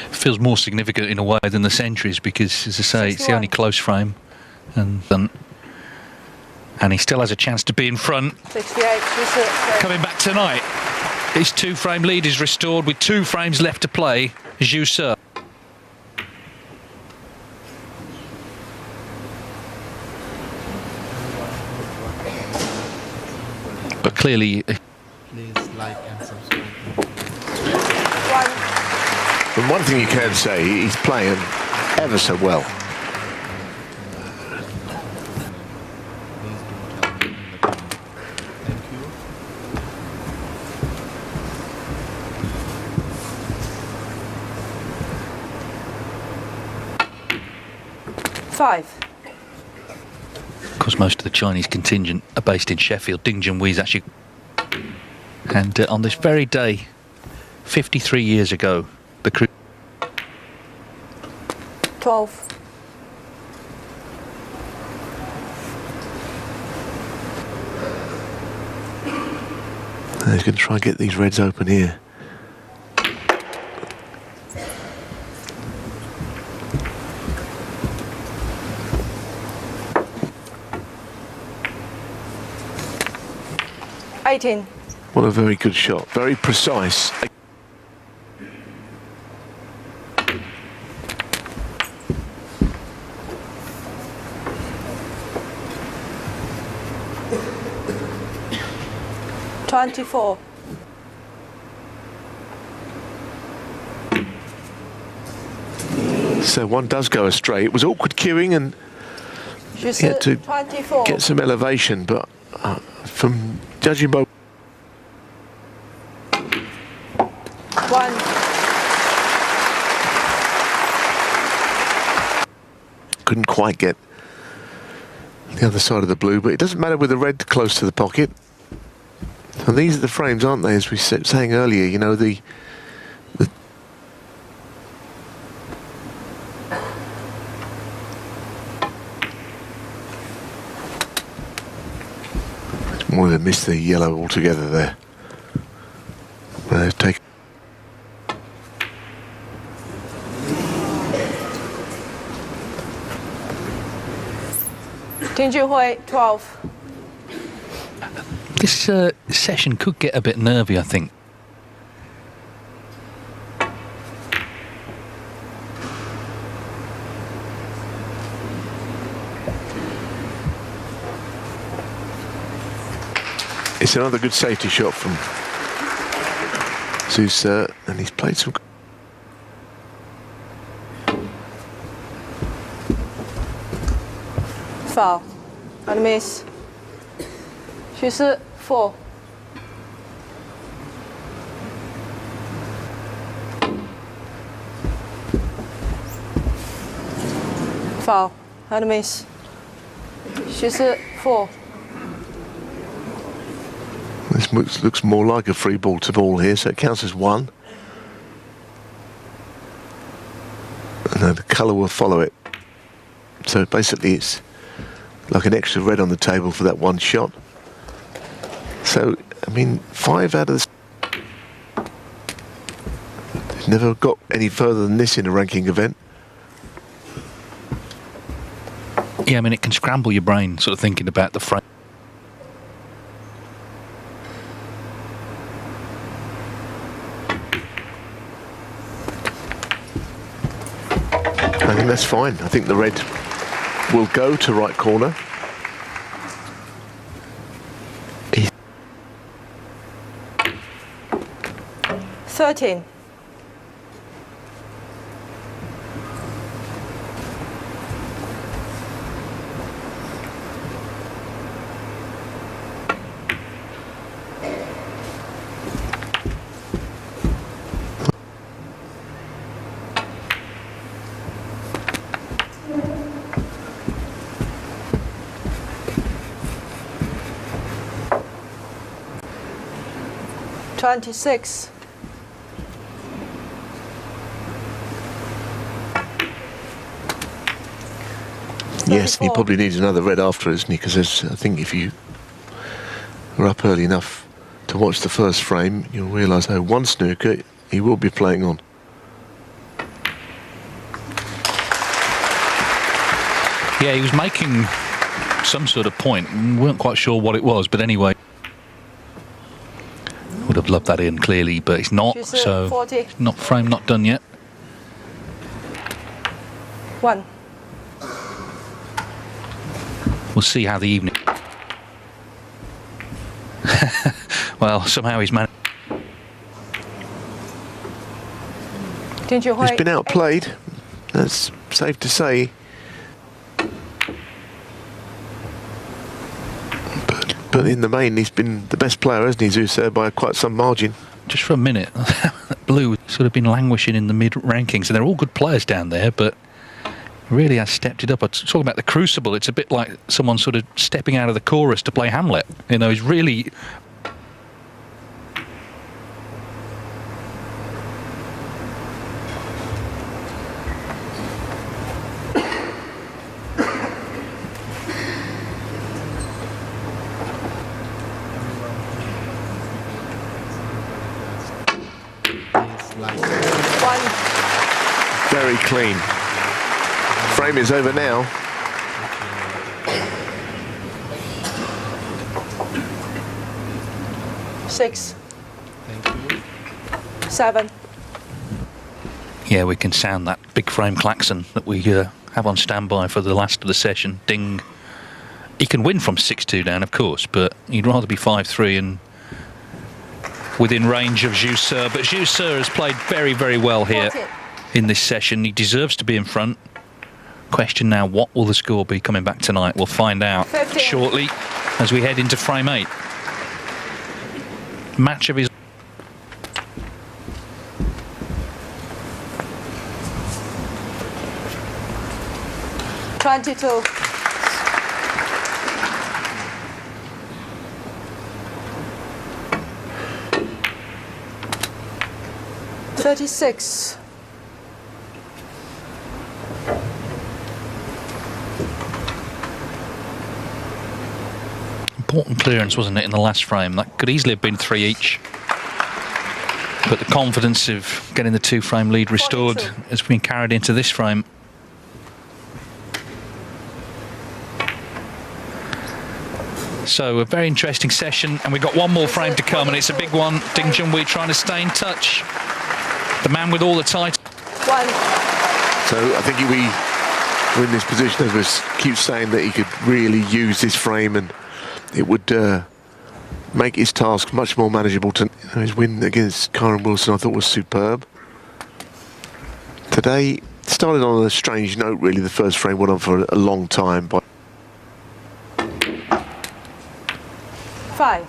[SPEAKER 4] Feels more significant in a way than the centuries because, as I say, it's the only close frame. And he still has a chance to be in front.
[SPEAKER 2] 68.
[SPEAKER 4] Coming back tonight. His two-frame lead is restored with 2 frames left to play. Zhu Se. clearly,
[SPEAKER 1] Please like and subscribe.
[SPEAKER 2] 1.
[SPEAKER 3] And one thing you can say, he's playing ever so well.
[SPEAKER 1] Please do tell me in the comments. Thank you.
[SPEAKER 2] 5.
[SPEAKER 4] of course, most of the Chinese contingent are based in Sheffield. Junhui is actually... And on this very day, 53 years ago, the crew...
[SPEAKER 2] 12.
[SPEAKER 3] He's going to try and get these reds open here. What a very good shot. Very precise.
[SPEAKER 2] $24.
[SPEAKER 3] So one does go astray. It was awkward queuing and he had to
[SPEAKER 2] 24.
[SPEAKER 3] get some elevation, but from judging by
[SPEAKER 2] 1.
[SPEAKER 3] couldn't quite get the other side of the blue, but it doesn't matter with the red close to the pocket. And these are the frames, aren't they? As we were saying earlier, you know, the wanted to miss the yellow altogether there. Take.
[SPEAKER 2] Junhui 12.
[SPEAKER 4] This session could get a bit nervy, I think.
[SPEAKER 3] It's another good safety shot from Zeus, and he's played some.
[SPEAKER 2] Foul. And miss. 4. Foul. And miss. 4.
[SPEAKER 3] This looks more like a free ball to ball here, so it counts as 1. And then the colour will follow it. So basically it's like an extra red on the table for that one shot. So, I mean, 5 out of the... They've never got any further than this in a ranking event.
[SPEAKER 4] Yeah, I mean, it can scramble your brain, sort of thinking about the frame.
[SPEAKER 3] I think that's fine. I think the red will go to right corner.
[SPEAKER 2] 13. $26.
[SPEAKER 3] Yes, and he probably needs another red after, isn't he? Because I think if you are up early enough to watch the first frame, you'll realise how one snooker he will be playing on.
[SPEAKER 4] Yeah, he was making some sort of point. We weren't quite sure what it was, but anyway. Would have loved that in clearly, but it's not. So,
[SPEAKER 2] 40.
[SPEAKER 4] not frame, not done yet.
[SPEAKER 2] 1.
[SPEAKER 4] We'll see how the evening... Well, somehow he's managed.
[SPEAKER 2] Junhui.
[SPEAKER 3] He's been outplayed. That's safe to say. But in the main, he's been the best player, hasn't he, Zeus, by quite some margin.
[SPEAKER 4] Just for a minute, Blue sort of been languishing in the mid-rankings, and they're all good players down there, but really has stepped it up. I was talking about the Crucible. It's a bit like someone sort of stepping out of the chorus to play Hamlet. You know, he's really...
[SPEAKER 3] Very clean. Frame is over now.
[SPEAKER 2] Six.
[SPEAKER 1] Thank you.
[SPEAKER 2] 7.
[SPEAKER 4] Yeah, we can sound that big frame klaxon that we have on standby for the last of the session. Ding. He can win from 6-2 down, of course, but he'd rather be 5-3 and within range of Junhui. But Junhui has played very, very well here
[SPEAKER 2] 14.
[SPEAKER 4] in this session. He deserves to be in front. Question now, what will the score be coming back tonight? We'll find out
[SPEAKER 2] 15.
[SPEAKER 4] shortly as we head into frame 8. Match of his...
[SPEAKER 2] 22. $36.
[SPEAKER 4] Important clearance, wasn't it, in the last frame? That could easily have been 3 each. But the confidence of getting the 2-frame lead restored
[SPEAKER 2] 42.
[SPEAKER 4] has been carried into this frame. So a very interesting session, and we've got one more frame to come, and it's a big one. Ding Junhui trying to stay in touch. The man with all the titles.
[SPEAKER 2] 1.
[SPEAKER 3] So I think we're in this position, as we keep saying, that he could really use this frame, and it would make his task much more manageable. His win against Kyron Wilson, I thought, was superb. Today started on a strange note, really. The first frame went on for a long time.
[SPEAKER 2] 5.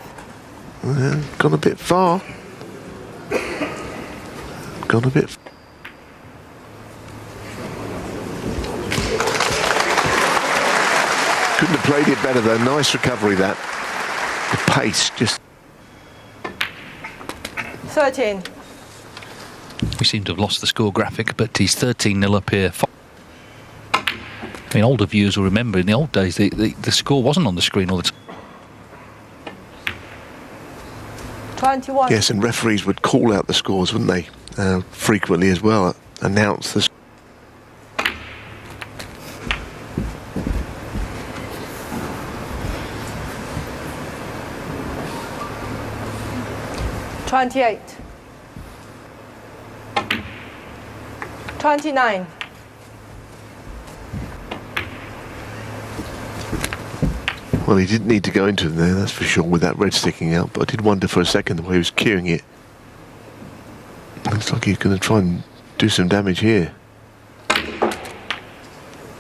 [SPEAKER 3] Gone a bit far. Gone a bit. Couldn't have played it better though. Nice recovery, that. The pace just.
[SPEAKER 2] 13.
[SPEAKER 4] We seem to have lost the score graphic, but he's 13-0 up here. I mean, older viewers will remember in the old days the score wasn't on the screen all the time.
[SPEAKER 2] 21.
[SPEAKER 3] Yes, and referees would call out the scores, wouldn't they? Frequently as well. Announce the.
[SPEAKER 2] 28. 29.
[SPEAKER 3] Well, he didn't need to go into them there, that's for sure, with that red sticking out. But I did wonder for a second the way he was cueing it. Looks like he's going to try and do some damage here.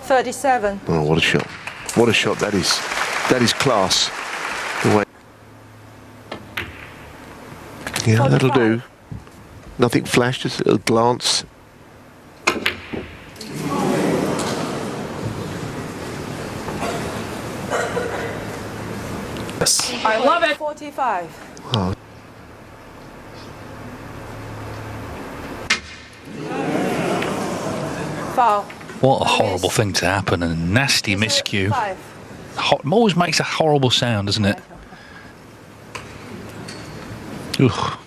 [SPEAKER 2] 37.
[SPEAKER 3] Oh, what a shot! What a shot that is! That is class. The way. Yeah, that'll do. Nothing flashed, just a little glance.
[SPEAKER 2] I love it. 45.
[SPEAKER 3] Oh.
[SPEAKER 2] Foul.
[SPEAKER 4] What a horrible thing to happen, and a nasty miscue.
[SPEAKER 2] 5.
[SPEAKER 4] Always makes a horrible sound, doesn't it? Ugh,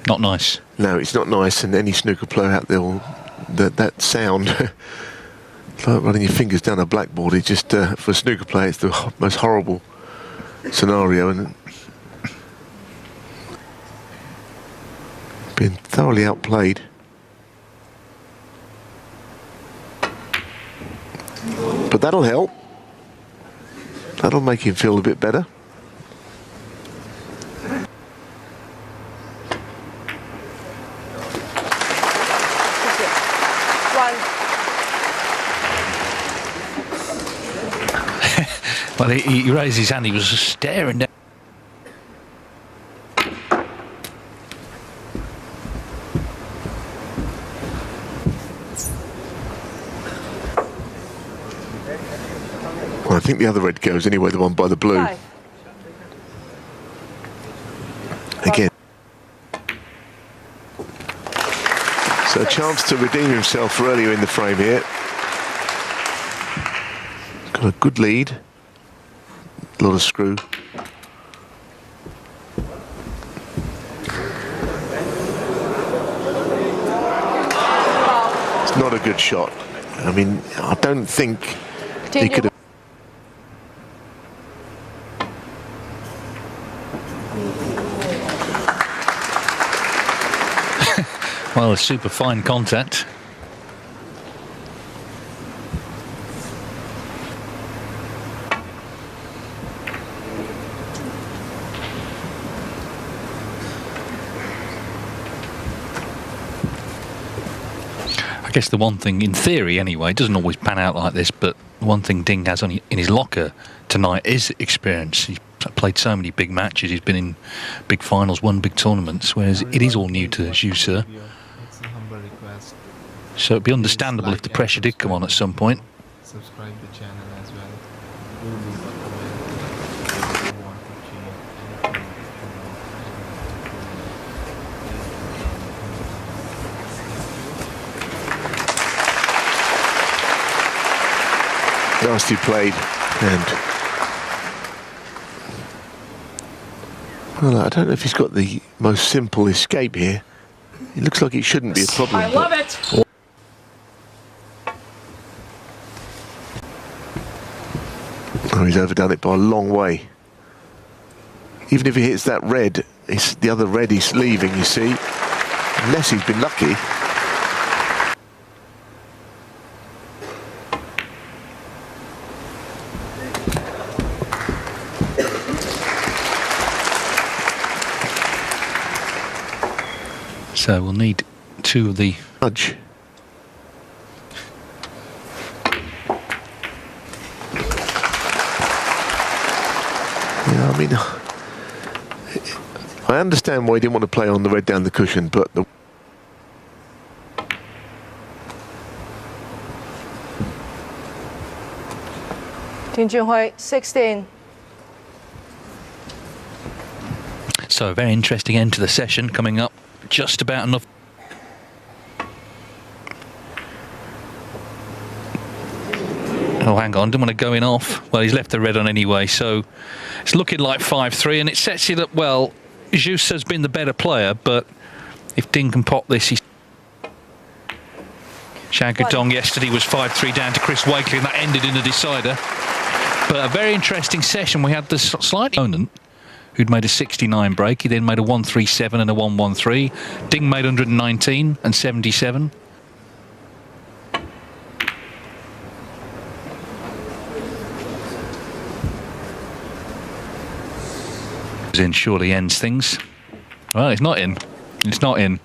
[SPEAKER 4] not nice.
[SPEAKER 3] No, it's not nice, and any snooker player out there will, that sound, it's like running your fingers down a blackboard. It just, for a snooker player, it's the most horrible scenario, and been thoroughly outplayed. But that'll help. That'll make him feel a bit better.
[SPEAKER 4] Well, he raised his hand, he was staring down.
[SPEAKER 3] Well, I think the other red goes anyway, the one by the blue.
[SPEAKER 2] 5.
[SPEAKER 3] Again. So a chance to redeem himself earlier in the frame here. Got a good lead. A lot of screw. It's not a good shot. I mean, I don't think he could have.
[SPEAKER 4] Well, a super fine contact. I guess the one thing, in theory anyway, it doesn't always pan out like this, but one thing Ding has in his locker tonight is experience. He's played so many big matches, he's been in big finals, won big tournaments, whereas it is all new to Zhu, sir. So it'd be understandable if the pressure did come on at some point.
[SPEAKER 1] Subscribe the channel as well.
[SPEAKER 3] Nasty played, and well, I don't know if he's got the most simple escape here. It looks like it shouldn't be a problem.
[SPEAKER 2] I love it.
[SPEAKER 3] Oh, he's overdone it by a long way. Even if he hits that red, it's the other red he's leaving, you see. Unless he's been lucky.
[SPEAKER 4] So we'll need two of the
[SPEAKER 3] Nudge. Yeah, I mean, I understand why he didn't want to play on the red down the cushion, but the
[SPEAKER 2] Junhui, 16.
[SPEAKER 4] So a very interesting end to the session coming up. Just about enough. Oh, hang on, didn't want to go in off. Well, he's left the red on anyway, so it's looking like 5-3, and it sets it up well. Jus has been the better player, but if Ding can pop this, he's... Shagadong yesterday was 5-3 down to Chris Wakely, and that ended in a decider. But a very interesting session. We had this slight opponent who'd made a 69 break. He then made a 137 and a 113. Ding made 119 and 77. In surely ends things. Well, it's not in. It's not in.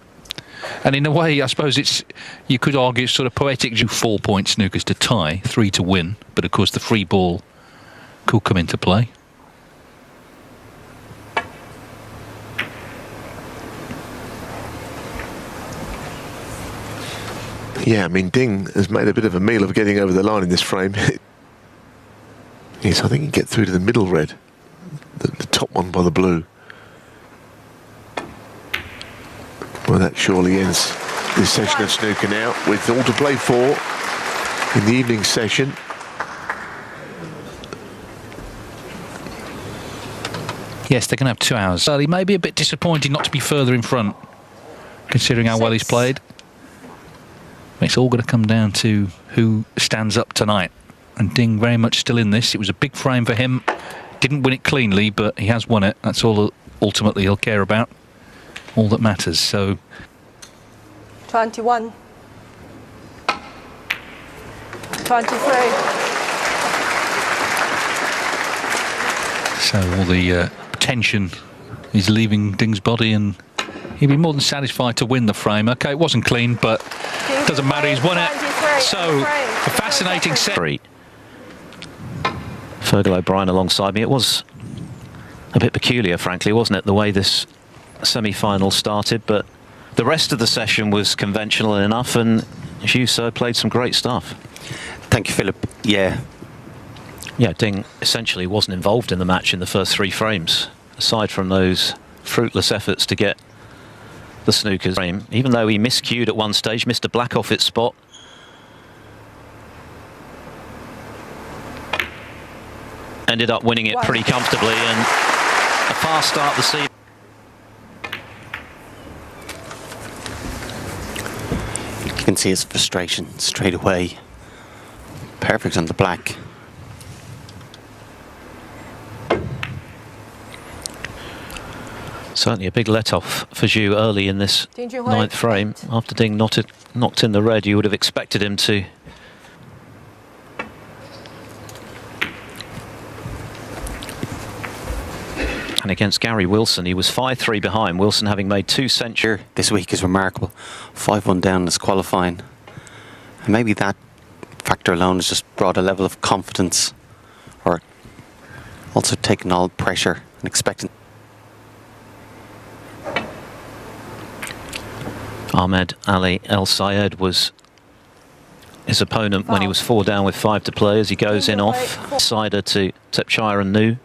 [SPEAKER 4] And in a way, I suppose it's, you could argue it's sort of poetic. 4 point snookers to tie, 3 to win. But of course, the free ball could come into play.
[SPEAKER 3] yeah, I mean, Ding has made a bit of a meal of getting over the line in this frame. Yes, I think he can get through to the middle red, the top one by the blue. Well, that surely ends this session of snooker now, with all to play for in the evening session.
[SPEAKER 4] Yes, they're going to have 2 hours. Well, he may be a bit disappointed not to be further in front, considering how well he's played. It's all going to come down to who stands up tonight. And Ding very much still in this. It was a big frame for him. Didn't win it cleanly, but he has won it. That's all ultimately he'll care about. All that matters. So
[SPEAKER 2] 21. 23.
[SPEAKER 4] So all the tension is leaving Ding's body, and he'd be more than satisfied to win the frame. Okay, it wasn't clean, but doesn't matter. He's won it. So a fascinating set.
[SPEAKER 5] Fergal O'Brien alongside me. It was a bit peculiar, frankly, wasn't it, the way this semi-final started, but the rest of the session was conventional enough, and Zhu Su played some great stuff.
[SPEAKER 6] Thank you, Philip. Yeah,
[SPEAKER 5] Ding essentially wasn't involved in the match in the first 3 frames, aside from those fruitless efforts to get the snookers frame, even though he miscued at one stage, missed a black off its spot. Ended up winning it pretty comfortably, and a fast start the season.
[SPEAKER 6] you can see his frustration straight away. Perfect on the black.
[SPEAKER 5] Certainly a big let-off for Zhu early in this
[SPEAKER 2] Junhui,
[SPEAKER 5] 9th frame. After Ding knocked in the red, you would have expected him to. And against Gary Wilson, he was 5-3 behind. Wilson having made 2 centuries.
[SPEAKER 6] This week is remarkable. 5-1 down in his qualifying. And maybe that factor alone has just brought a level of confidence, or also taken all pressure and expecting.
[SPEAKER 5] Ahmed Ali El Sayed was his opponent when he was 4 down with 5 to play, as he goes in off. Sider to Tepchire and Nu.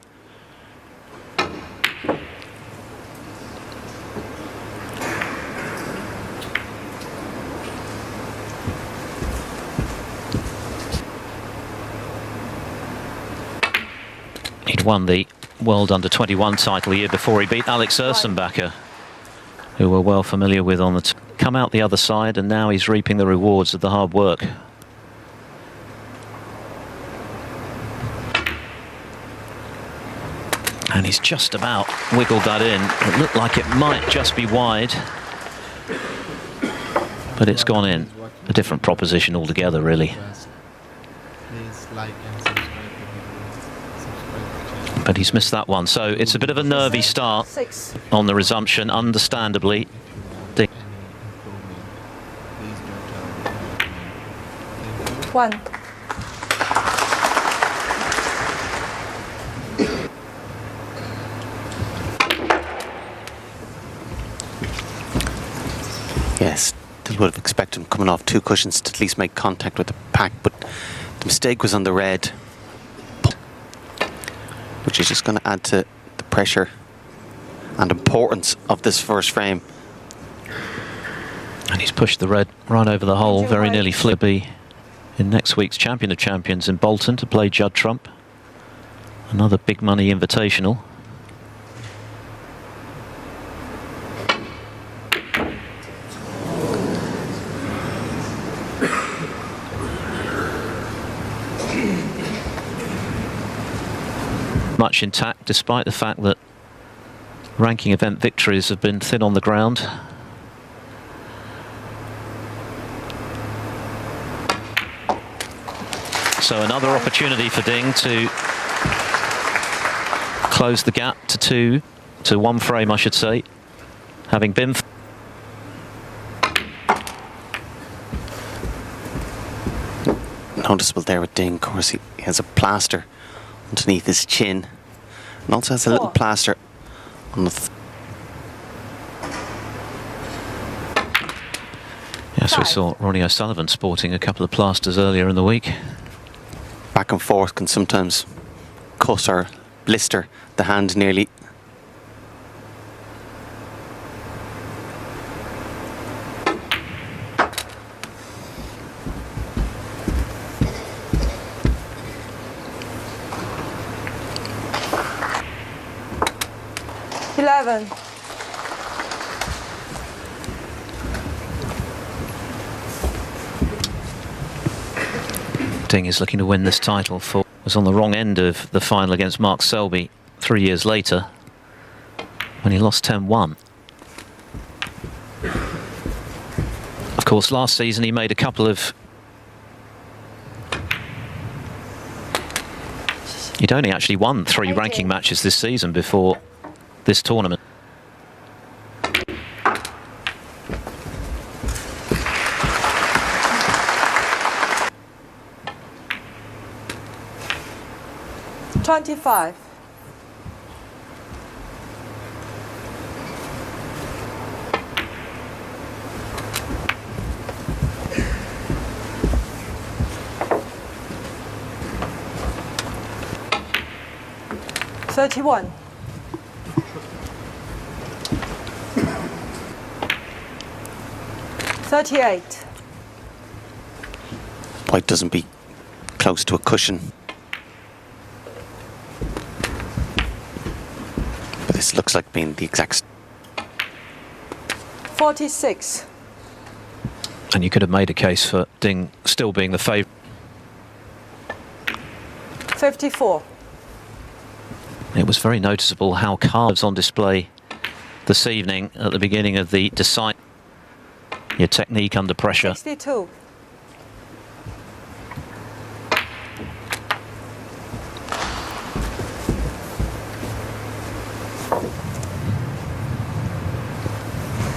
[SPEAKER 5] He'd won the World Under-21 title a year before. He beat Alex Ursenbacher, who we're well familiar with on the come out the other side, and now he's reaping the rewards of the hard work. And he's just about wiggled that in. It looked like it might just be wide, but it's gone in. A different proposition altogether, really.
[SPEAKER 1] Please like and subscribe to the channel.
[SPEAKER 5] But he's missed that one, so it's a bit of a nervy start
[SPEAKER 2] 6.
[SPEAKER 5] on the resumption, understandably. Ding.
[SPEAKER 2] 1.
[SPEAKER 6] Yes, they would have expected him coming off 2 cushions to at least make contact with the pack, but the mistake was on the red, which is just going to add to the pressure and importance of this first frame.
[SPEAKER 5] And he's pushed the red right over the hole, very nearly Flippy in next week's Champion of Champions in Bolton to play Judd Trump. Another big money invitational. Much intact, despite the fact that ranking event victories have been thin on the ground. So another opportunity for Ding to close the gap to 1 frame, I should say, having been.
[SPEAKER 6] Noticeable there with Ding, of course, he has a plaster underneath his chin, and also has a little plaster on the
[SPEAKER 5] Yes, we saw Ronnie O'Sullivan sporting a couple of plasters earlier in the week.
[SPEAKER 6] back and forth can sometimes cut or blister the hand nearly.
[SPEAKER 5] Ding is looking to win this title. Was on the wrong end of the final against Mark Selby 3 years later when he lost 10-1. Of course, last season he made a couple of... He'd only actually won 3 ranking matches this season before this tournament.
[SPEAKER 2] 25. $31. $38.
[SPEAKER 6] White doesn't be close to a cushion. But this looks like being the exact...
[SPEAKER 2] 46.
[SPEAKER 5] And you could have made a case for Ding still being the favourite.
[SPEAKER 2] 54.
[SPEAKER 5] It was very noticeable how carves on display this evening at the beginning of the decide. Your technique under pressure.
[SPEAKER 2] 62.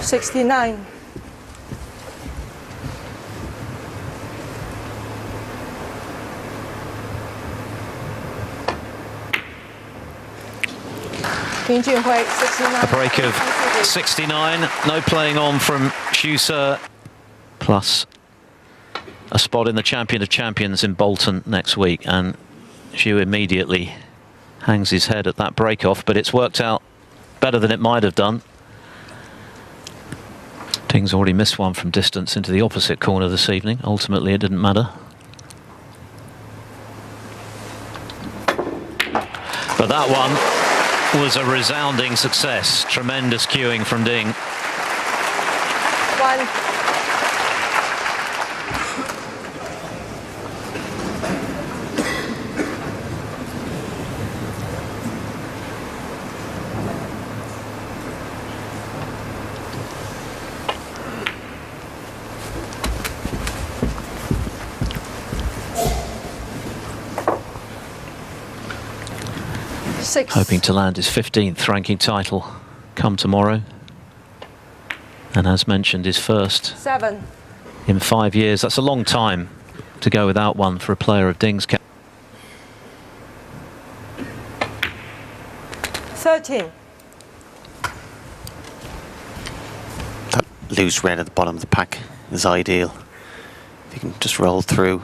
[SPEAKER 2] $69. Junhui, 69.
[SPEAKER 5] A break of 69, no playing on from Xu. Plus a spot in the Champion of Champions in Bolton next week, and Xu immediately hangs his head at that break off, but it's worked out better than it might have done. Ding's already missed one from distance into the opposite corner this evening. Ultimately it didn't matter. But that one was a resounding success. Tremendous cueing from Ding.
[SPEAKER 2] 1.
[SPEAKER 5] Hoping to land his 15th ranking title come tomorrow. And as mentioned, his first
[SPEAKER 2] 7.
[SPEAKER 5] in 5 years. That's a long time to go without one for a player of Ding's
[SPEAKER 2] 13.
[SPEAKER 6] That loose red at the bottom of the pack is ideal. If you can just roll through.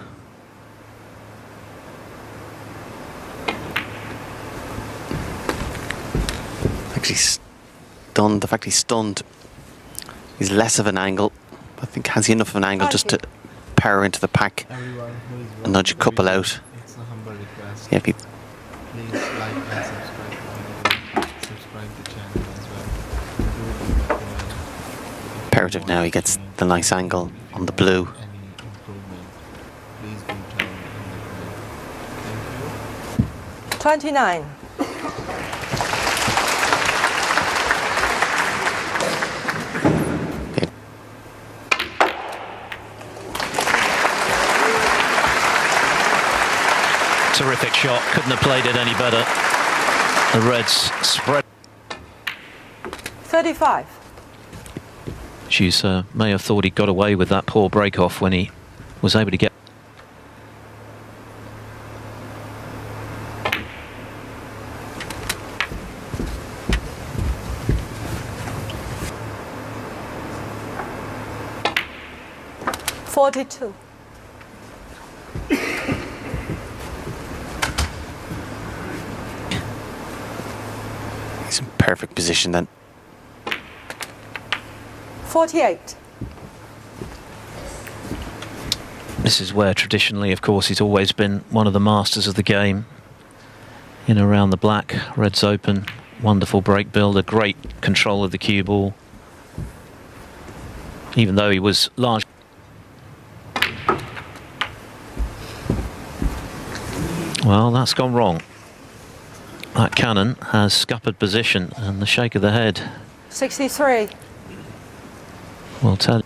[SPEAKER 6] Actually stunned. The fact he's stunned, he's less of an angle. I think has he enough of an angle just to power into the pack and nudge a couple out.
[SPEAKER 1] It's a humble request.
[SPEAKER 6] Yeah,
[SPEAKER 1] Please like and subscribe the channel as well.
[SPEAKER 6] imperative now he gets the nice angle on the blue.
[SPEAKER 1] Any improvement, please do tell me in the comment. Thank you.
[SPEAKER 2] 29.
[SPEAKER 5] terrific shot. Couldn't have played it any better. The Reds spread.
[SPEAKER 2] 35.
[SPEAKER 5] Xu may have thought he got away with that poor break-off when he was able to get.
[SPEAKER 2] $42.
[SPEAKER 6] He's in perfect position then.
[SPEAKER 2] 48.
[SPEAKER 5] This is where traditionally, of course, he's always been one of the masters of the game. In around the black, Reds open, wonderful break builder, great control of the cue ball. Even though he was large. Well, that's gone wrong. That cannon has scuppered position, and the shake of the head
[SPEAKER 2] 63.
[SPEAKER 5] will tell.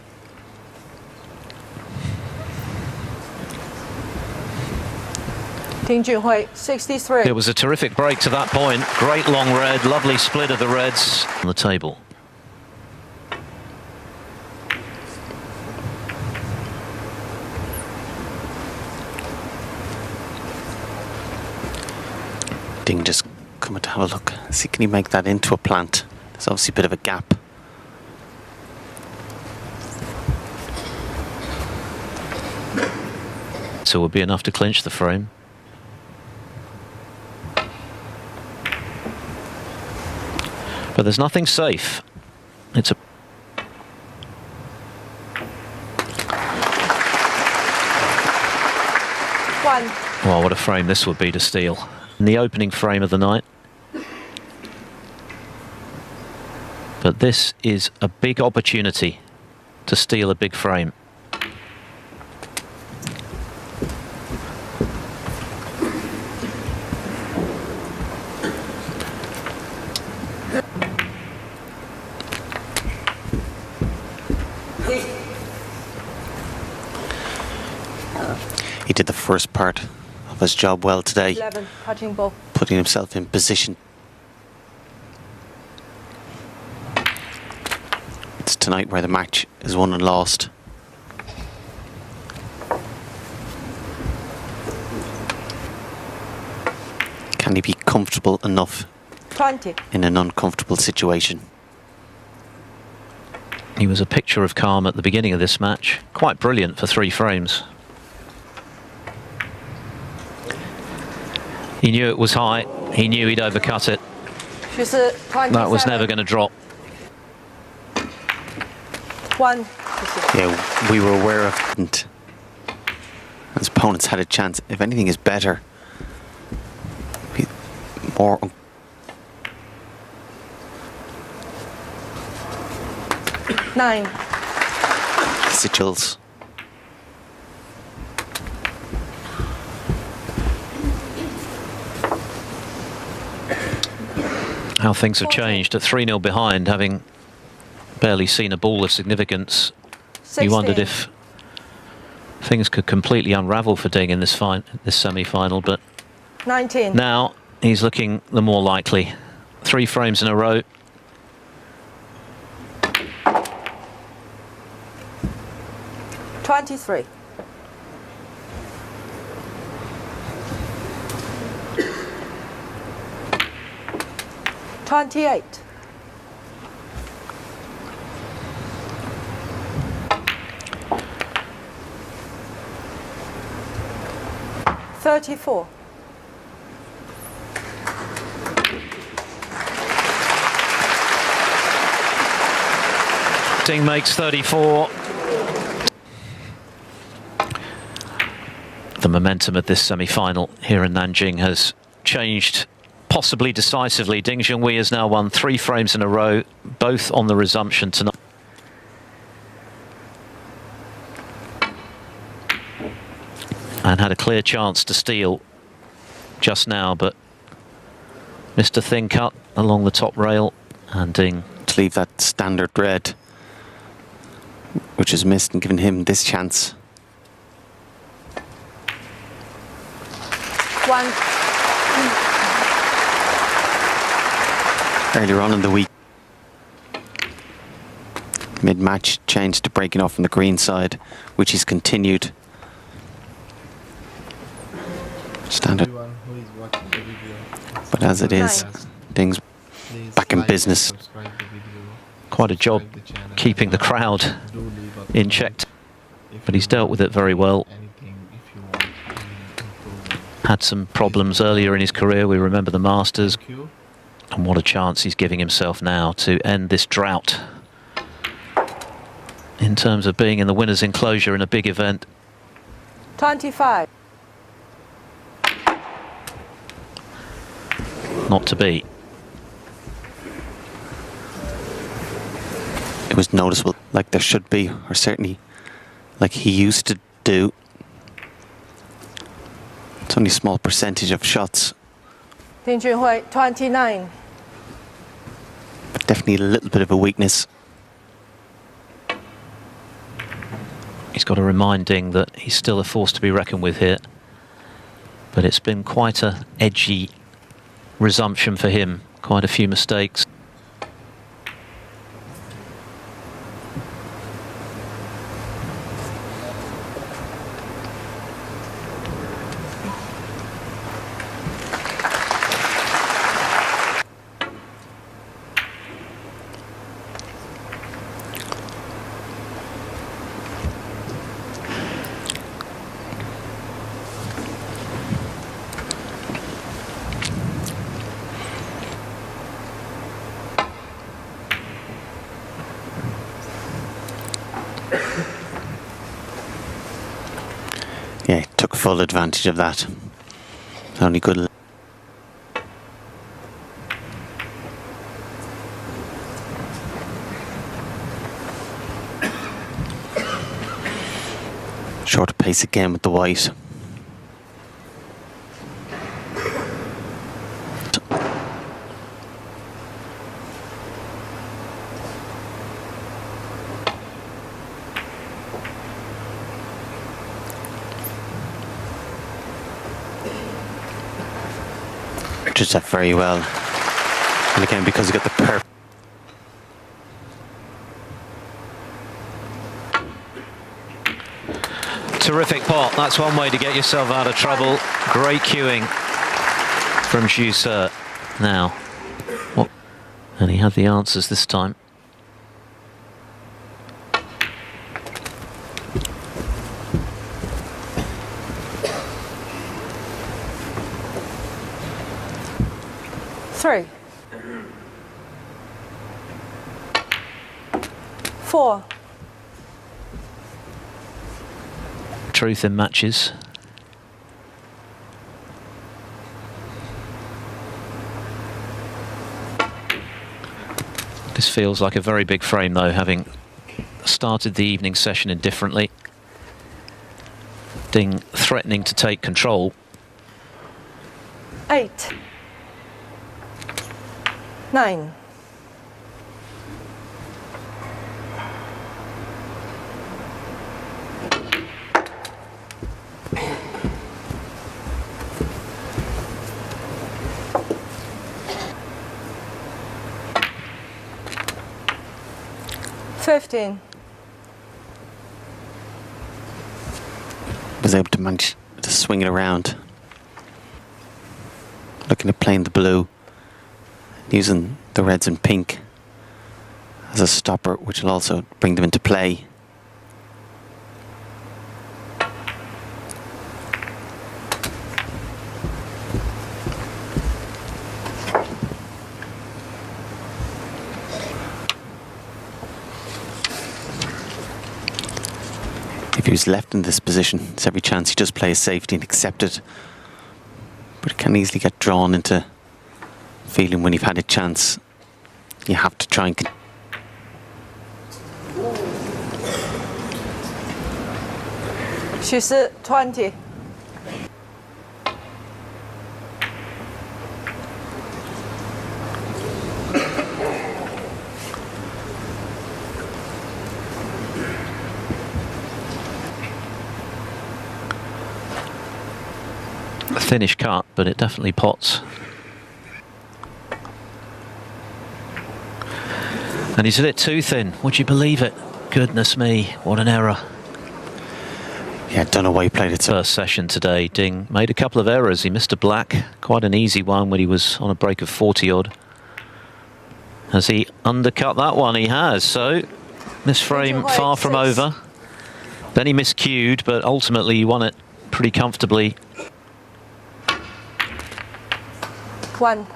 [SPEAKER 2] Junhui, 63.
[SPEAKER 5] It was a terrific break to that point. Great long red, lovely split of the Reds on the table.
[SPEAKER 6] Ding just coming to have a look. See, can he make that into a plant? There's obviously a bit of a gap.
[SPEAKER 5] So it would be enough to clinch the frame. But there's nothing safe. It's a...
[SPEAKER 2] One.
[SPEAKER 5] Well, what a frame this would be to steal. In the opening frame of the night. But this is a big opportunity to steal a big frame.
[SPEAKER 6] He did the first part of his job well today,
[SPEAKER 2] 11. Touching ball.
[SPEAKER 6] putting himself in position. It's tonight where the match is won and lost. Can he be comfortable enough
[SPEAKER 2] 20.
[SPEAKER 6] in an uncomfortable situation?
[SPEAKER 5] He was a picture of calm at the beginning of this match. Quite brilliant for 3 frames. He knew it was high. He knew he'd overcut it.
[SPEAKER 2] 27.
[SPEAKER 5] That was never going to drop.
[SPEAKER 2] 1.
[SPEAKER 6] Yeah, we were aware of it. His opponents had a chance. If anything is better, be more.
[SPEAKER 2] Nine.
[SPEAKER 6] Sigils.
[SPEAKER 5] How things have changed at 3-0 behind, having barely seen a ball of significance.
[SPEAKER 2] 16.
[SPEAKER 5] You wondered if things could completely unravel for Ding in this semi-final, but
[SPEAKER 2] 19.
[SPEAKER 5] now he's looking the more likely. 3 frames in a row.
[SPEAKER 2] $23. $28. $34.
[SPEAKER 5] Ding makes 34. The momentum of this semi-final here in Nanjing has changed possibly decisively. Ding Junhui has now won 3 frames in a row, both on the resumption tonight. And had a clear chance to steal just now, but missed a thin cut along the top rail, and Ding
[SPEAKER 6] To leave that standard red, which is missed, and given him this chance.
[SPEAKER 2] 1.
[SPEAKER 6] Earlier on in the week, mid-match changed to breaking off from the green side, which he's continued. Standard,
[SPEAKER 1] Everyone who is watching the video,
[SPEAKER 6] but as it is, Ding's
[SPEAKER 1] please
[SPEAKER 6] back in
[SPEAKER 1] like,
[SPEAKER 6] business.
[SPEAKER 1] subscribe the video,
[SPEAKER 5] quite a job
[SPEAKER 1] subscribe the channel,
[SPEAKER 5] keeping the
[SPEAKER 1] and
[SPEAKER 5] crowd
[SPEAKER 1] do leave a
[SPEAKER 5] in
[SPEAKER 1] comment
[SPEAKER 5] check,
[SPEAKER 1] if
[SPEAKER 5] but
[SPEAKER 1] you
[SPEAKER 5] he's dealt
[SPEAKER 1] want
[SPEAKER 5] with it very well.
[SPEAKER 1] anything, if you want any improvement.
[SPEAKER 5] Had some problems earlier in his career. We remember the Masters,
[SPEAKER 1] Thank you.
[SPEAKER 5] and what a chance he's giving himself now to end this drought in terms of being in the winner's enclosure in a big event.
[SPEAKER 2] 25.
[SPEAKER 5] Not to be.
[SPEAKER 6] It was noticeable, like there should be, or certainly like he used to do. It's only a small percentage of shots,
[SPEAKER 2] Ding Junhui, 29.
[SPEAKER 6] but definitely a little bit of a weakness.
[SPEAKER 5] He's got to remind Ding that he's still a force to be reckoned with here. But it's been quite a edgy resumption for him. Quite a few mistakes.
[SPEAKER 6] full advantage of that. Only good. Shorter pace again with the white. Just that very well. And again, because he got the perfect.
[SPEAKER 5] Terrific pot. That's one way to get yourself out of trouble. Great cueing from Junhui. Now, what? And he had the answers this time.
[SPEAKER 2] Three. 4.
[SPEAKER 5] Truth in matches. This feels like a very big frame though, having started the evening session indifferently. Ding threatening to take control.
[SPEAKER 2] 8. 9. $15.
[SPEAKER 6] Was able to manage to swing it around. Looking at playing the blue, using the reds and pink as a stopper, which will also bring them into play. If he was left in this position, there's every chance he just plays safety and accept it. But it can easily get drawn into feeling when you've had a chance, you have to try and.
[SPEAKER 2] She's 20.
[SPEAKER 5] A thinnish cut, but it definitely pots. And he's a bit too thin. Would you believe it? Goodness me, what an error.
[SPEAKER 6] Yeah, I don't know why he played it so.
[SPEAKER 5] First session today, Ding made a couple of errors. He missed a black, quite an easy one when he was on a break of 40 odd. Has he undercut that one? He has. So this frame far from over. Then he miscued, but ultimately he won it pretty comfortably.
[SPEAKER 2] 1.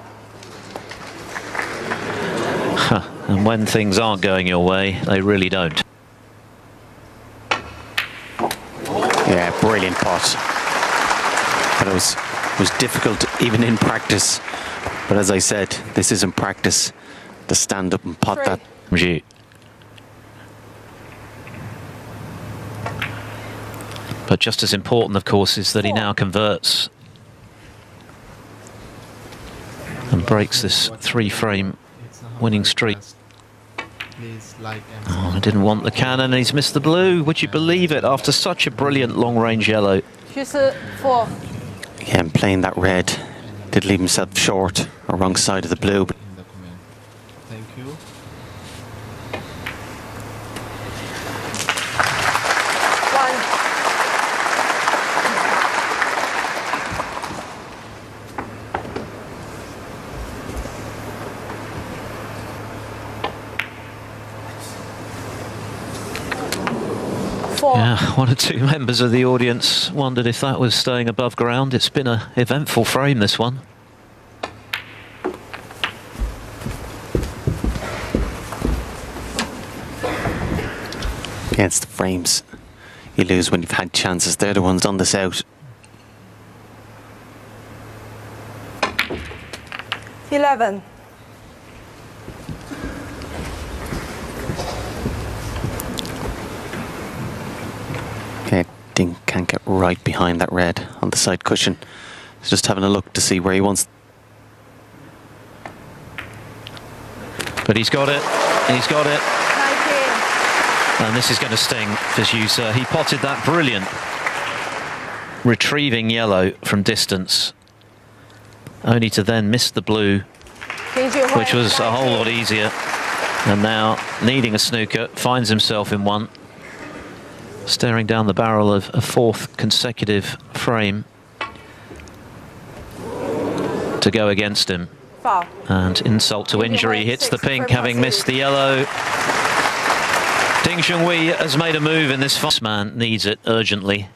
[SPEAKER 5] And when things aren't going your way, they really don't.
[SPEAKER 6] Yeah, brilliant pot. But it was difficult even in practice. But as I said, this isn't practice. To stand up and pot
[SPEAKER 2] 3.
[SPEAKER 6] that.
[SPEAKER 5] Gee. But just as important, of course, is that he now converts and breaks this 3-frame winning streak. Oh, I didn't want the cannon and he's missed the blue. Would you believe it? After such a brilliant long-range yellow.
[SPEAKER 2] She's 4.
[SPEAKER 6] Again, playing that red. Did leave himself short or wrong side of the blue.
[SPEAKER 1] Thank you.
[SPEAKER 2] 1.
[SPEAKER 5] Yeah, one or two members of the audience wondered if that was staying above ground. It's been an eventful frame, this one.
[SPEAKER 6] Against the frames you lose when you've had chances. They're the ones on this out.
[SPEAKER 2] 11.
[SPEAKER 6] Okay, Ding can't get right behind that red on the side cushion. He's just having a look to see where he wants.
[SPEAKER 5] But he's got it. He's got it.
[SPEAKER 2] 19.
[SPEAKER 5] And this is going to sting because he potted that brilliant retrieving yellow from distance, only to then miss the blue, which was a whole lot easier. And now, needing a snooker, finds himself in one, staring down the barrel of a fourth consecutive frame to go against him.
[SPEAKER 2] Foul.
[SPEAKER 5] And insult to injury, hits the pink, having missed the yellow. Ding Junhui has made a move in this fight. This man needs it urgently.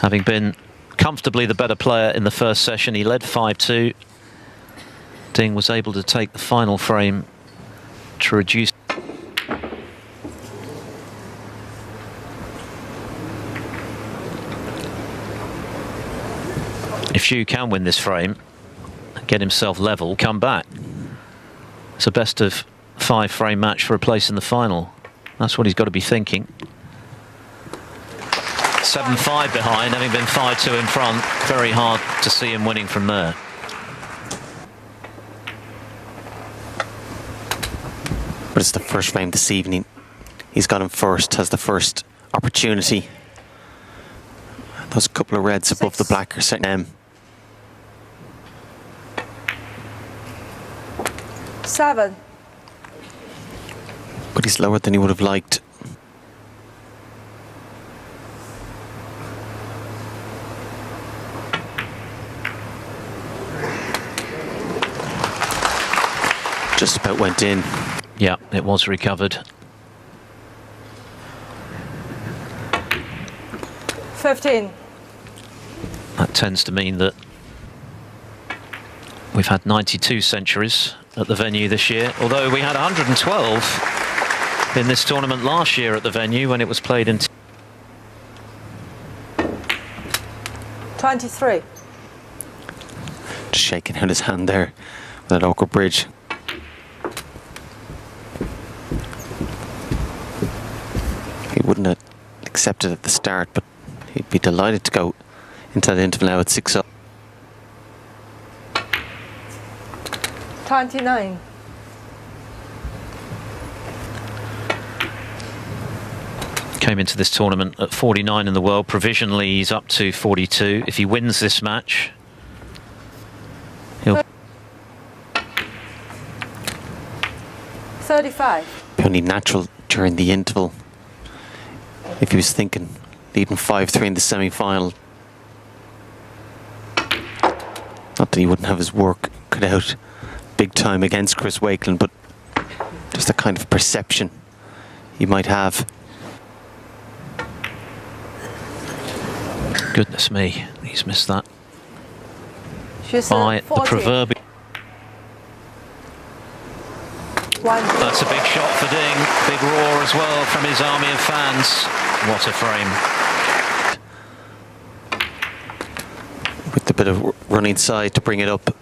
[SPEAKER 5] Having been comfortably the better player in the first session, he led 5-2. Ding was able to take the final frame to reduce. If Xu can win this frame, get himself level, come back. It's a best of 5 frame match for a place in the final. That's what he's got to be thinking. 7-5 behind, having been 5-2 in front. Very hard to see him winning from there.
[SPEAKER 6] But it's the first frame this evening. He's got him first, has the first opportunity. Those couple of reds above the black are setting him.
[SPEAKER 2] 7.
[SPEAKER 6] But he's lower than he would have liked. Just about went in.
[SPEAKER 5] Yeah, it was recovered.
[SPEAKER 2] 15.
[SPEAKER 5] That tends to mean that we've had 92 centuries at the venue this year, although we had 112 in this tournament last year at the venue when it was played in
[SPEAKER 2] 23.
[SPEAKER 6] Just shaking out his hand there with that awkward bridge. He wouldn't have accepted at the start, but he'd be delighted to go into that interval now at 6-0.
[SPEAKER 2] 29.
[SPEAKER 5] Came into this tournament at 49 in the world. Provisionally, he's up to 42. If he wins this match, he'll
[SPEAKER 2] 35.
[SPEAKER 6] Be only natural during the interval. If he was thinking leading 5-3 in the semi-final, not that he wouldn't have his work cut out big time against Chris Wakeland, but just the kind of perception he might have.
[SPEAKER 5] Goodness me, he's missed that
[SPEAKER 2] She's
[SPEAKER 5] by the
[SPEAKER 2] 40.
[SPEAKER 5] proverbial.
[SPEAKER 2] 1.
[SPEAKER 5] That's a big shot for Ding. Big roar as well from his army of fans. What a frame.
[SPEAKER 6] With the bit of run inside to bring it up.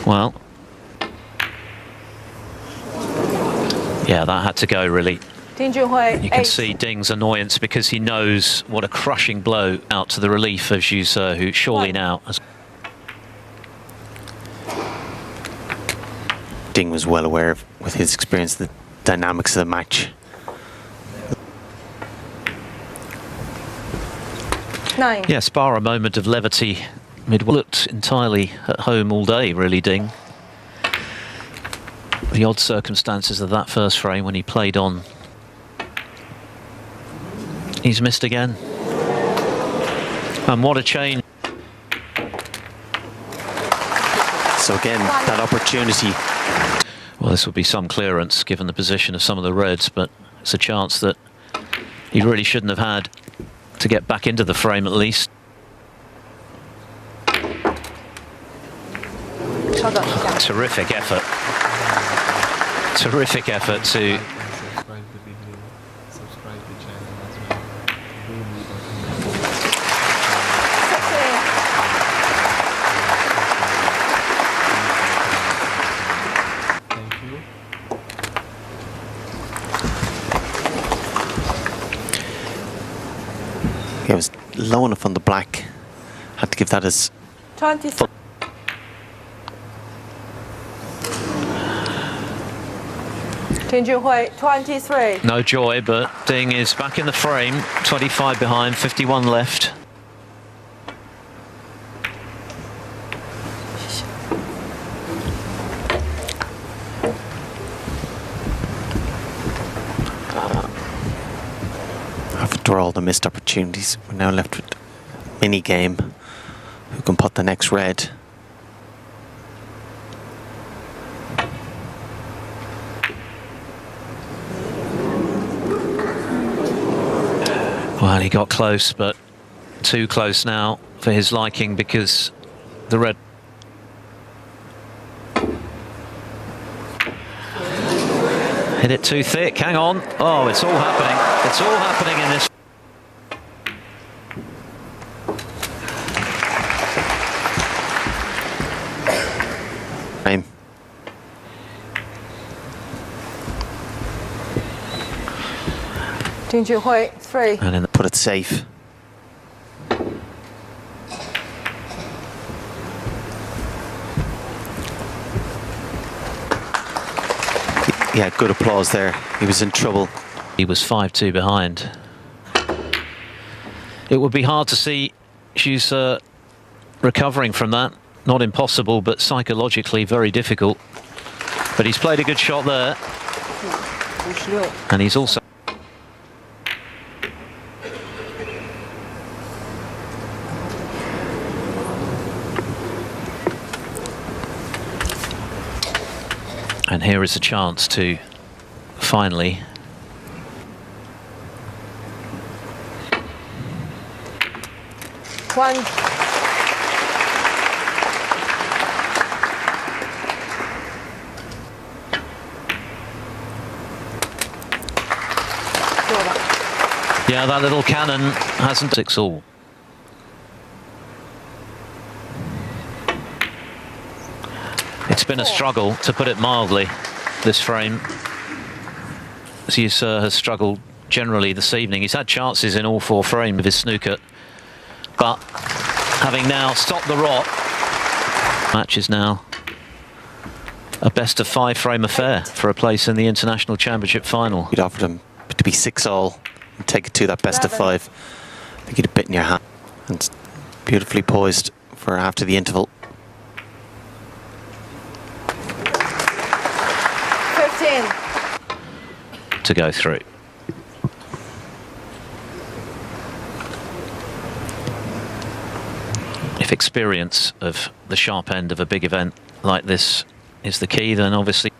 [SPEAKER 5] Well, yeah, that had to go really.
[SPEAKER 2] Ding Junhui,
[SPEAKER 5] You can
[SPEAKER 2] 8.
[SPEAKER 5] see Ding's annoyance because he knows what a crushing blow out to the relief of Xu, who surely
[SPEAKER 2] One.
[SPEAKER 5] now has.
[SPEAKER 6] Ding was well aware of, with his experience, the dynamics of the match.
[SPEAKER 2] 9.
[SPEAKER 5] Yes, bar a moment of levity midway. Looked entirely at home all day, really, Ding. The odd circumstances of that first frame when he played on. He's missed again. And what a change.
[SPEAKER 6] So again, that opportunity.
[SPEAKER 5] Well, this would be some clearance given the position of some of the reds, but it's a chance that he really shouldn't have had to get back into the frame at least. Terrific effort. Terrific effort to
[SPEAKER 6] low enough on the black. Had to give that as
[SPEAKER 2] 23. Junhui, 23.
[SPEAKER 5] No joy, but Ding is back in the frame. 25 behind, 51 left.
[SPEAKER 6] After all the missed opportunities, we're now left with mini game. Who can put the next red?
[SPEAKER 5] Well, he got close, but too close now for his liking because the red. Hit it too thick. Hang on. Oh, it's all happening. It's all happening in this.
[SPEAKER 6] Frame.
[SPEAKER 2] Junhui, 3.
[SPEAKER 5] And in the
[SPEAKER 6] Put it safe. Yeah, good applause there. He was in trouble.
[SPEAKER 5] He was 5-2 behind. It would be hard to see she's recovering from that. Not impossible, but psychologically very difficult. But he's played a good shot there. And he's also... And here is a chance to finally
[SPEAKER 2] One.
[SPEAKER 5] yeah, that little cannon hasn't 6-all. It's been a struggle, to put it mildly, this frame. He has struggled generally this evening. He's had chances in all 4 frames of his snooker, but having now stopped the rot, match is now a best-of-5 frame affair for a place in the International Championship final.
[SPEAKER 6] You'd offered him to be 6-all and take it to that best of 5. I think you'd have bitten your hand. And beautifully poised for after the interval.
[SPEAKER 2] 15.
[SPEAKER 5] To go through. If experience of the sharp end of a big event like this is the key, then obviously...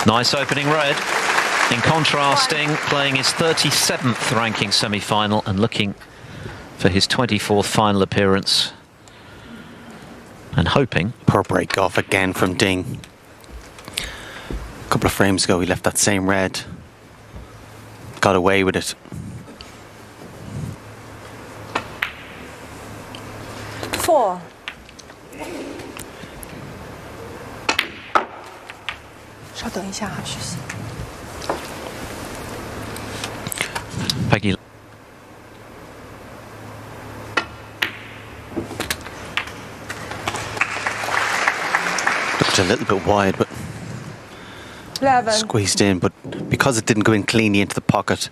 [SPEAKER 5] Nice opening red. In contrast, Ding playing his 37th ranking semi-final and looking for his 24th final appearance. And hoping...
[SPEAKER 6] Poor break off again from Ding. A couple of frames ago he left that same red. Got away with it.
[SPEAKER 2] 4.稍等一下，徐思。
[SPEAKER 5] Peggy.
[SPEAKER 6] Looked a little bit wide, but
[SPEAKER 2] 11.
[SPEAKER 6] squeezed in. But because it didn't go in cleanly into the pocket,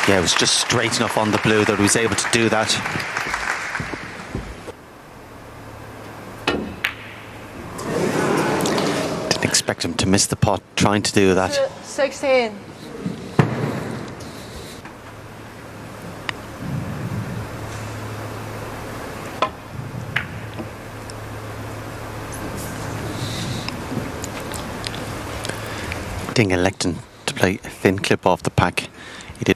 [SPEAKER 6] yeah, it was just straight enough on the blue that he was able to do that. Didn't expect him to miss the pot trying to do that.
[SPEAKER 2] 16.
[SPEAKER 6] Ding electing to play a thin clip off the pack. He did.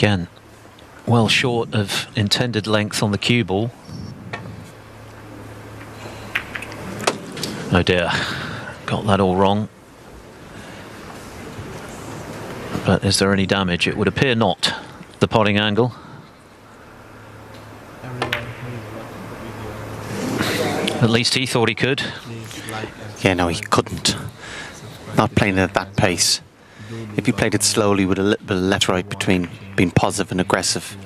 [SPEAKER 5] Again, well short of intended length on the cue ball. Oh dear, got that all wrong. But is there any damage? It would appear not. The potting angle. At least he thought he could.
[SPEAKER 6] Yeah, no, he couldn't. Not playing it at that pace. If he played it slowly with a little bit of left right between being positive and aggressive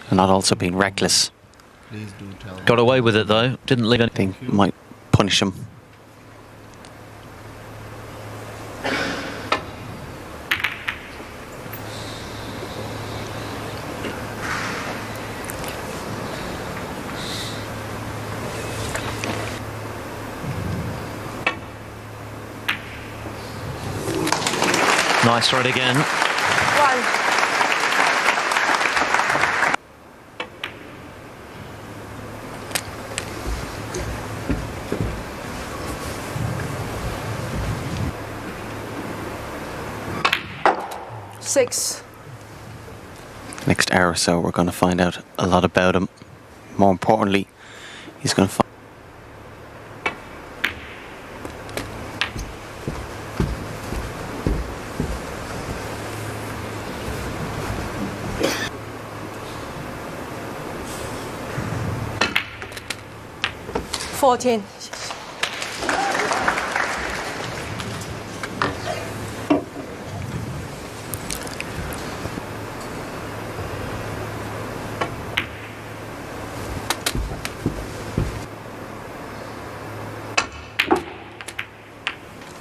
[SPEAKER 6] and not also being reckless,
[SPEAKER 5] Got away with it though. Didn't leave
[SPEAKER 6] I
[SPEAKER 5] anything.
[SPEAKER 6] think might punish him.
[SPEAKER 5] Nice thread again.
[SPEAKER 2] 1. Six.
[SPEAKER 6] Next hour or so, we're going to find out a lot about him. More importantly, he's going to find.
[SPEAKER 2] $14.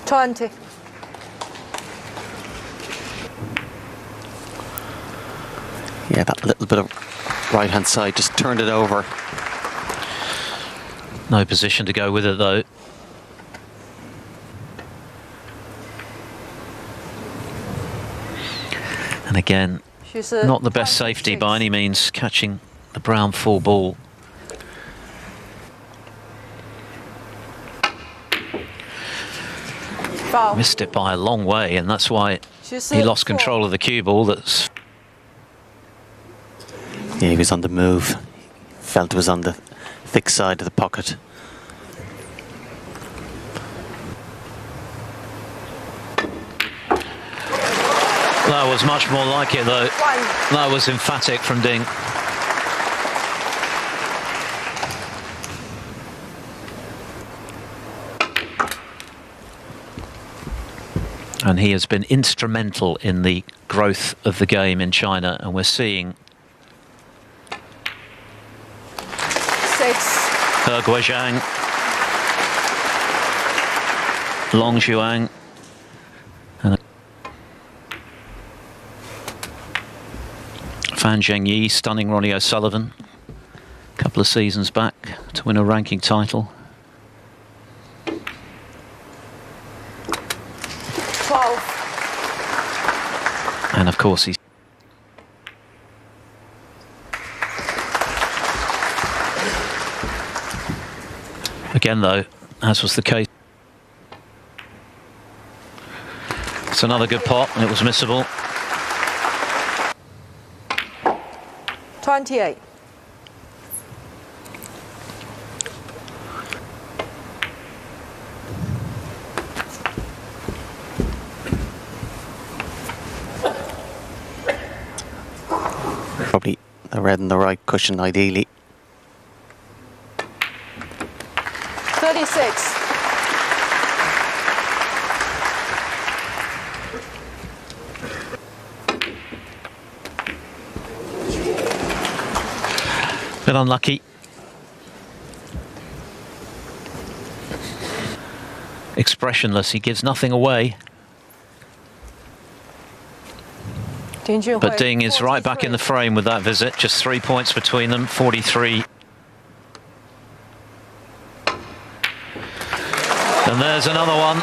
[SPEAKER 2] $20.
[SPEAKER 6] Yeah, that little bit of right hand side just turned it over.
[SPEAKER 5] No position to go with it though. And again,
[SPEAKER 2] She's
[SPEAKER 5] not the best safety by any means, catching the brown full ball.
[SPEAKER 2] Foul.
[SPEAKER 5] Missed it by a long way, and that's why he lost control of the cue ball. That's
[SPEAKER 6] Yeah, he was on the move. Felt it was on the thick side of the pocket.
[SPEAKER 5] that was much more like it though. That was emphatic from Ding. And he has been instrumental in the growth of the game in China, and we're seeing
[SPEAKER 2] 6.
[SPEAKER 5] He Guozhang, Long Zhuang, and Fan Zhengyi stunning Ronnie O'Sullivan a couple of seasons back to win a ranking title.
[SPEAKER 2] 12.
[SPEAKER 5] And of course he's again though, as was the case. It's another good pot and it was missable.
[SPEAKER 2] 28.
[SPEAKER 6] Probably the red and the right cushion ideally.
[SPEAKER 2] 36.
[SPEAKER 5] Bit unlucky. Expressionless, he gives nothing away. But Ding is right back in the frame with that visit. Just 3 points between them, 43. And there's another one.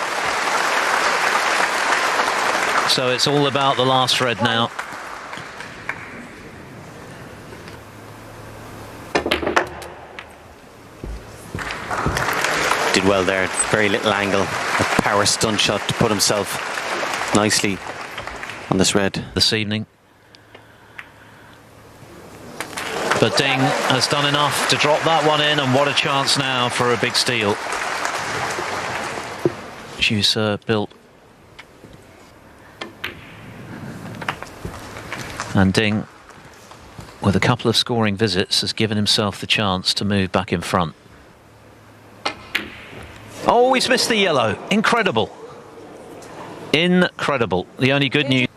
[SPEAKER 5] So it's all about the last red now.
[SPEAKER 6] Did well there, very little angle. A power stun shot to put himself nicely on this red.
[SPEAKER 5] This evening. But Ding has done enough to drop that one in, and what a chance now for a big steal. Juicer built. And Ding, with a couple of scoring visits, has given himself the chance to move back in front. Oh, he's missed the yellow. Incredible. Incredible. The only good news.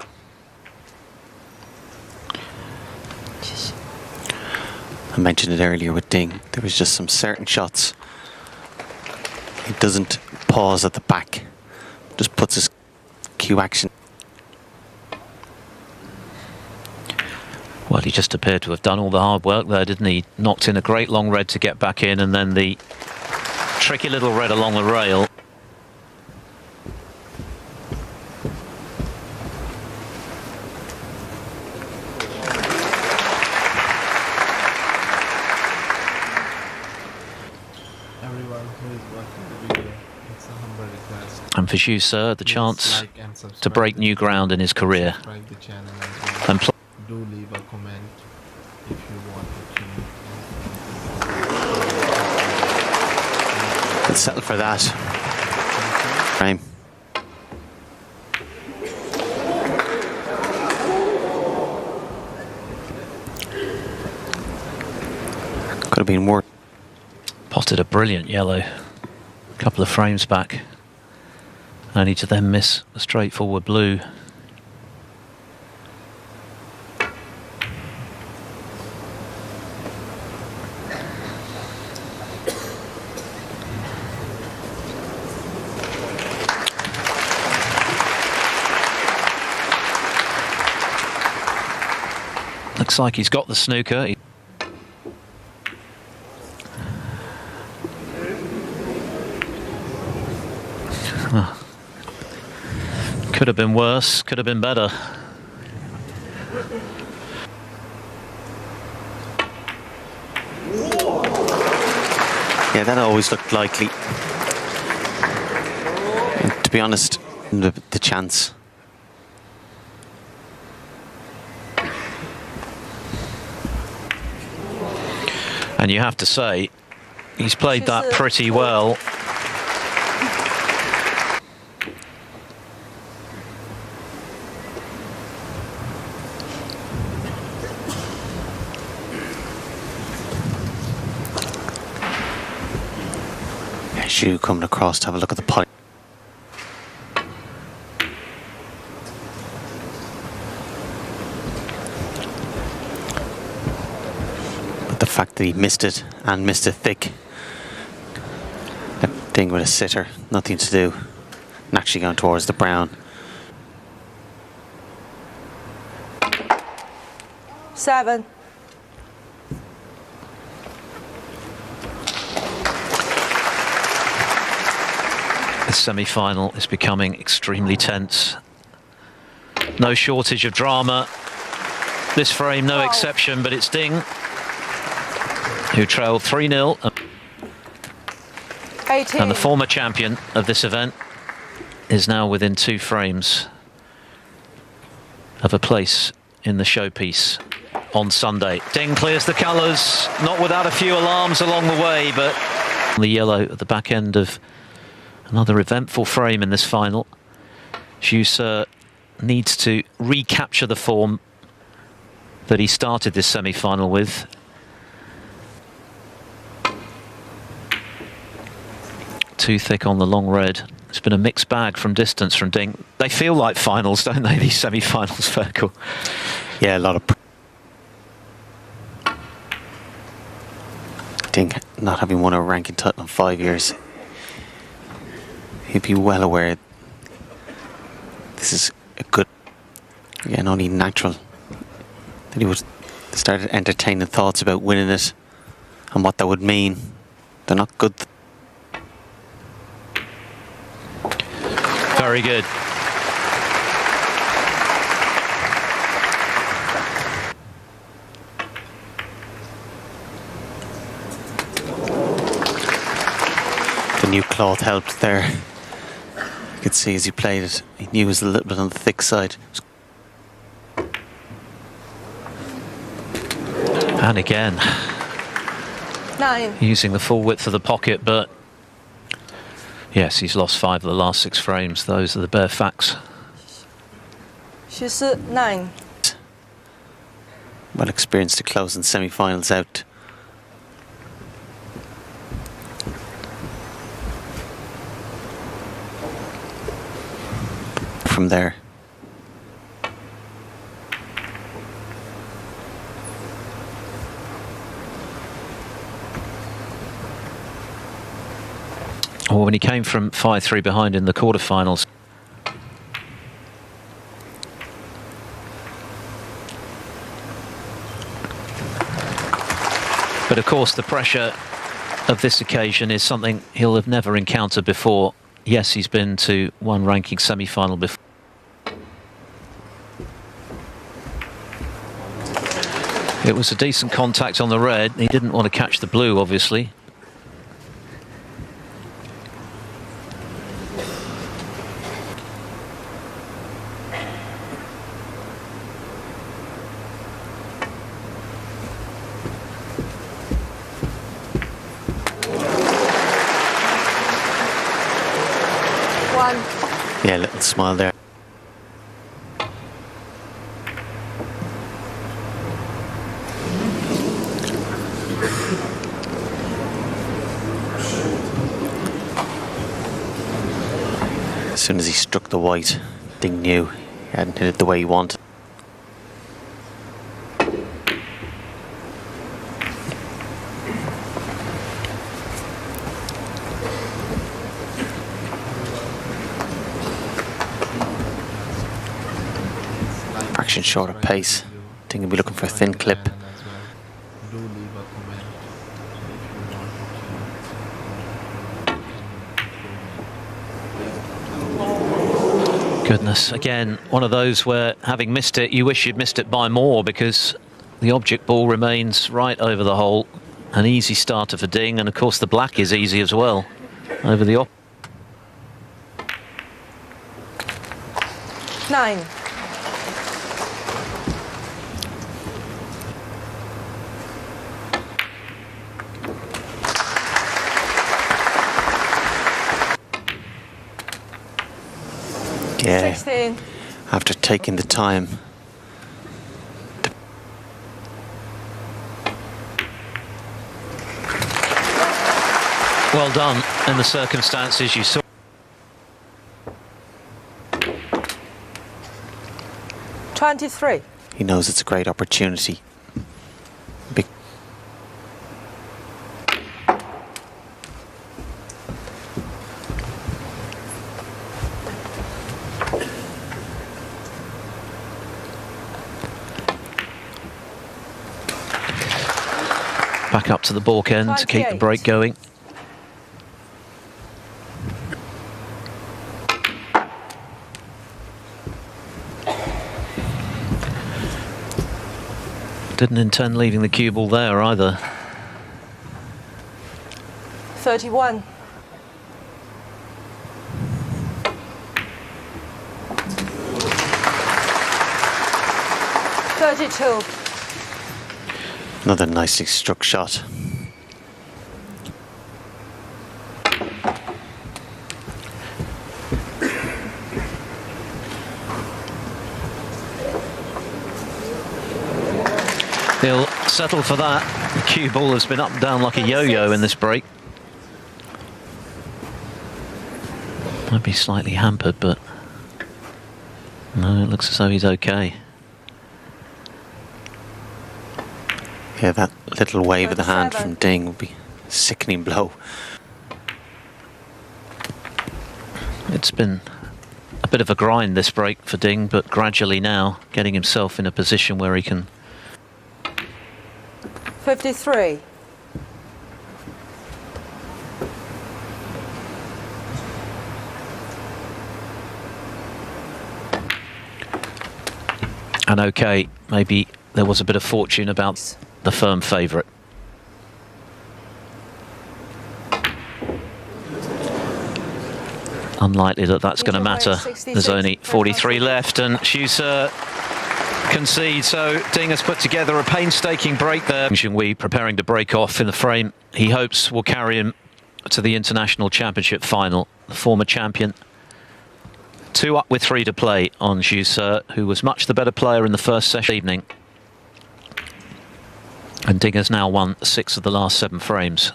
[SPEAKER 6] I mentioned it earlier with Ding. There was just some certain shots. He doesn't pause at the back. Just puts his cue action.
[SPEAKER 5] Well, he just appeared to have done all the hard work there, didn't he? Knocked in a great long red to get back in, and then the tricky little red along the rail.
[SPEAKER 1] Everyone who is watching the video, it's a humble request.
[SPEAKER 5] And for you, sir, the chance
[SPEAKER 1] Like and subscribe
[SPEAKER 5] to break
[SPEAKER 1] the
[SPEAKER 5] new
[SPEAKER 1] channel.
[SPEAKER 5] ground in his career.
[SPEAKER 1] Subscribe the channel as well.
[SPEAKER 5] And
[SPEAKER 1] Do leave a comment if you want to.
[SPEAKER 6] Let's settle for that. Frame. Could have been more.
[SPEAKER 5] potted a brilliant yellow a couple of frames back, only to then miss a straightforward blue. Looks like he's got the snooker. Could have been worse, could have been better.
[SPEAKER 6] Yeah, that always looked likely. And to be honest, the chance.
[SPEAKER 5] And you have to say, he's played that pretty well.
[SPEAKER 6] Shoe coming across to have a look at the pot. But the fact that he missed it and missed it thick, that thing with a sitter, nothing to do, and actually going towards the brown.
[SPEAKER 2] 7.
[SPEAKER 5] The semi-final is becoming extremely tense. No shortage of drama. This frame, no exception, but it's Ding, who trailed 3-0.
[SPEAKER 2] 18.
[SPEAKER 5] And the former champion of this event is now within 2 frames of a place in the showpiece on Sunday. Ding clears the colours, not without a few alarms along the way, but the yellow at the back end of another eventful frame in this final. Juicer needs to recapture the form that he started this semi-final with. Too thick on the long red. It's been a mixed bag from distance from Ding. They feel like finals, don't they, these semi-finals, Ferkel?
[SPEAKER 6] Yeah, a lot of. Ding not having won a ranking title in 5 years. He'd be well aware this is a good, again, only natural that he would start entertaining thoughts about winning it and what that would mean. They're not good.
[SPEAKER 5] Very good.
[SPEAKER 6] The new cloth helped there. You could see as he played it, he knew it was a little bit on the thick side.
[SPEAKER 5] And again,
[SPEAKER 2] 9.
[SPEAKER 5] using the full width of the pocket, but yes, he's lost 5 of the last 6 frames. Those are the bare facts.
[SPEAKER 2] 9.
[SPEAKER 6] Well experienced to close in semi-finals out. From there.
[SPEAKER 5] Or when he came from 5-3 behind in the quarterfinals. But of course the pressure of this occasion is something he'll have never encountered before. Yes, he's been to one ranking semi-final before. It was a decent contact on the red. He didn't want to catch the blue, obviously.
[SPEAKER 6] Yeah, little smile there. As soon as he struck the white, Ding knew he hadn't hit it the way he wanted. Fraction short of pace. Ding will be looking for a thin clip.
[SPEAKER 1] Do leave a comment if you want to.
[SPEAKER 5] Goodness, again, one of those where, having missed it, you wish you'd missed it by more, because the object ball remains right over the hole. An easy starter for Ding, and of course the black is easy as well, over the op.
[SPEAKER 2] 9.
[SPEAKER 6] Yeah,
[SPEAKER 2] 16.
[SPEAKER 6] after taking the time.
[SPEAKER 5] Well done in the circumstances you saw.
[SPEAKER 2] 23.
[SPEAKER 6] He knows it's a great opportunity. Big.
[SPEAKER 5] Back up to the balk end to keep the
[SPEAKER 2] 28.
[SPEAKER 5] break going. Didn't intend leaving the cue ball there either.
[SPEAKER 2] 31. 32.
[SPEAKER 6] Another nicely struck shot.
[SPEAKER 5] He'll settle for that. The cue ball has been up and down like a yo-yo in this break. Might be slightly hampered, but no, it looks as though he's okay.
[SPEAKER 6] Yeah, that little wave of the hand
[SPEAKER 2] 37.
[SPEAKER 6] from Ding would be a sickening blow.
[SPEAKER 5] It's been a bit of a grind this break for Ding, but gradually now getting himself in a position where he can.
[SPEAKER 2] 53.
[SPEAKER 5] And okay, maybe there was a bit of fortune about the firm favourite. Unlikely that that's going to matter. There's only 43 left, and Schuster concede, so Ding has put together a painstaking break there. Junhui preparing to break off in the frame he hopes will carry him to the International Championship final. The former champion 2 up with 3 to play on Zhu, who was much the better player in the first session evening. And Ding has now won 6 of the last 7 frames.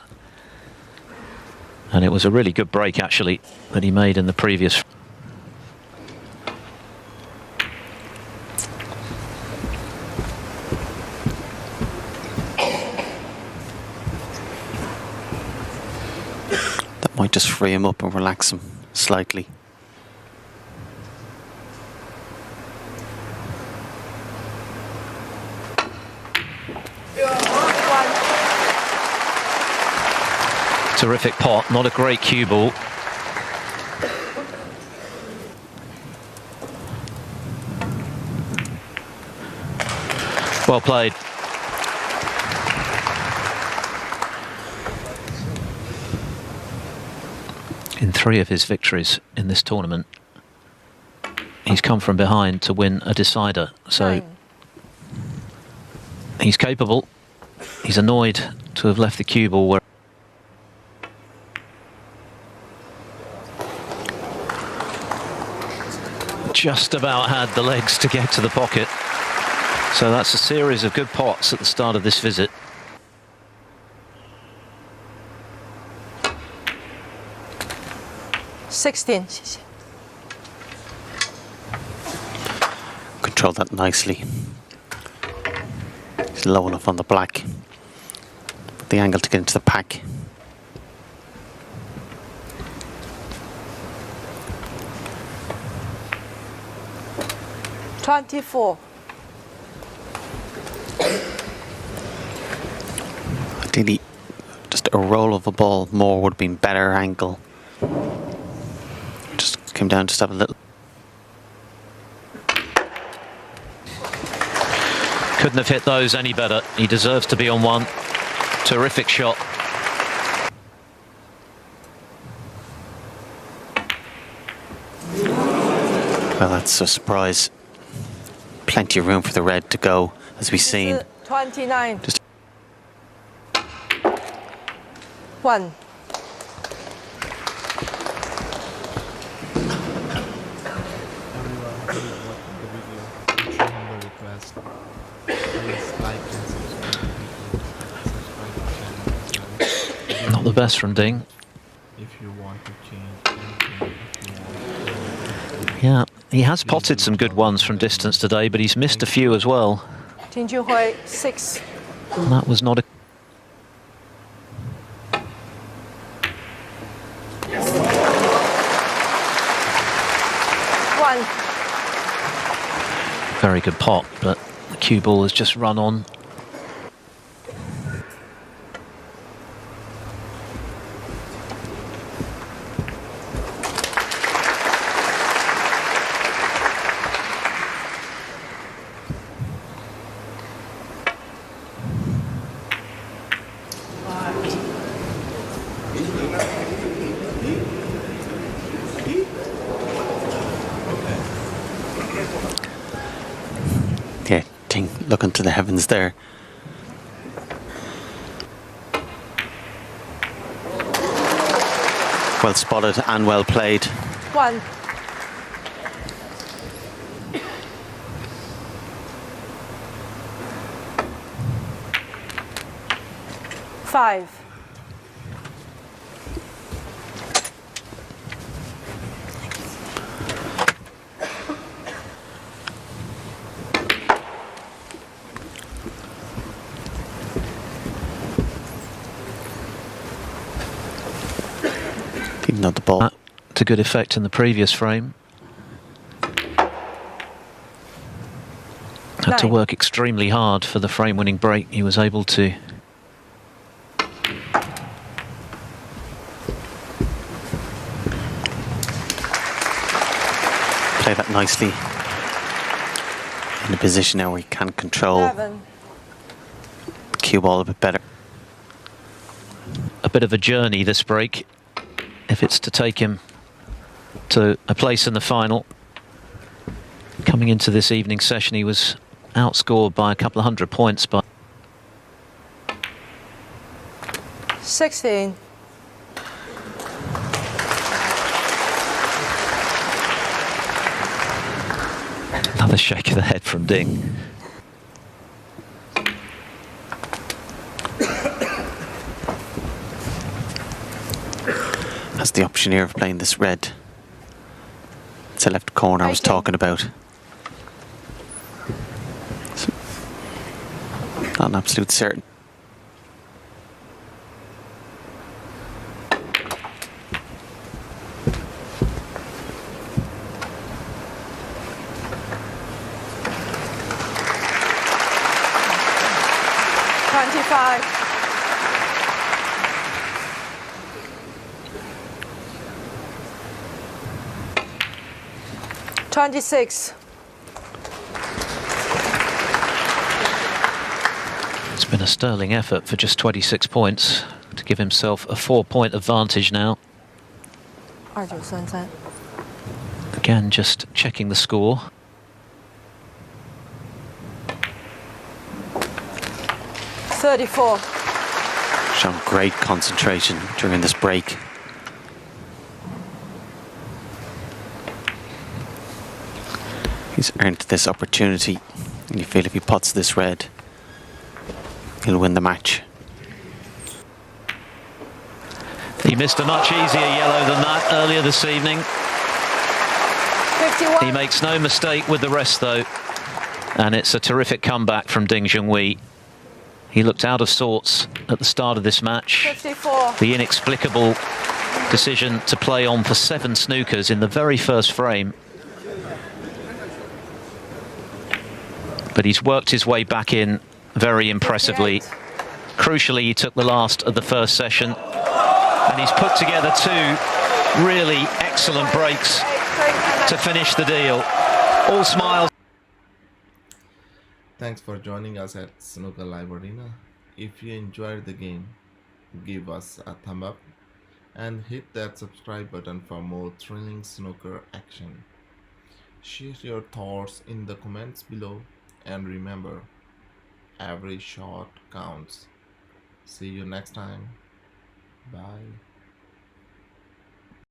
[SPEAKER 5] And it was a really good break, actually, that he made in the previous.
[SPEAKER 6] That might just free him up and relax him slightly.
[SPEAKER 5] Terrific pot, not a great cue ball. Well played. In 3 of his victories in this tournament, he's come from behind to win a decider. So he's capable. He's annoyed to have left the cue ball where just about had the legs to get to the pocket. So that's a series of good pots at the start of this visit.
[SPEAKER 6] Control that nicely. He's low enough on the black. The angle to get into the pack. Ideally, just a roll of a ball more would have been better angle. Just came down, just have a little.
[SPEAKER 5] Couldn't have hit those any better. He deserves to be on 1. Terrific shot.
[SPEAKER 6] Well, that's a surprise. Plenty of room for the red to go, as we've seen.
[SPEAKER 2] 29.
[SPEAKER 6] Just
[SPEAKER 2] 1.
[SPEAKER 5] Not the best from Ding.
[SPEAKER 1] If you want to change anything,
[SPEAKER 5] Yeah, he has potted some good ones from distance today, but he's missed a few as well.
[SPEAKER 2] Junhui 6.
[SPEAKER 5] And that was not a... Very good pot, but the cue ball has just run on.
[SPEAKER 6] yeah, Ding looking to the heavens there. Well spotted and well played.
[SPEAKER 2] 1. Five.
[SPEAKER 6] Not the ball.
[SPEAKER 5] To good effect in the previous frame. Had to work extremely hard for the frame-winning break. He was able to.
[SPEAKER 6] Play that nicely. In a position now where he can control
[SPEAKER 2] 11.
[SPEAKER 6] the cue ball a bit better.
[SPEAKER 5] A bit of a journey this break, if it's to take him to a place in the final. Coming into this evening session, he was outscored by a couple of 100 points by
[SPEAKER 2] 16.
[SPEAKER 5] another shake of the head from Ding.
[SPEAKER 6] Has the option here of playing this red. It's the left corner I was talking about. Not an absolute certain.
[SPEAKER 2] $26.
[SPEAKER 5] It's been a sterling effort for just 26 points to give himself a 4-point advantage now.
[SPEAKER 2] 2933.
[SPEAKER 5] Again, just checking the score.
[SPEAKER 2] $34.
[SPEAKER 6] Shown great concentration during this break. He's earned this opportunity, and you feel if he pots this red, he'll win the match.
[SPEAKER 5] He missed a much easier yellow than that earlier this evening.
[SPEAKER 2] 51.
[SPEAKER 5] He makes no mistake with the rest though, and it's a terrific comeback from Ding Junhui. He looked out of sorts at the start of this match.
[SPEAKER 2] 54.
[SPEAKER 5] The inexplicable decision to play on for 7 snookers in the very first frame. But he's worked his way back in very impressively.
[SPEAKER 2] 58.
[SPEAKER 5] Crucially, he took the last of the first session, and he's put together 2 really excellent breaks to finish the deal. All smiles.
[SPEAKER 1] Thanks for joining us at Snooker Live Arena. If you enjoyed the game, give us a thumb up and hit that subscribe button for more thrilling snooker action. Share your thoughts in the comments below, and remember, every shot counts. See you next time. Bye.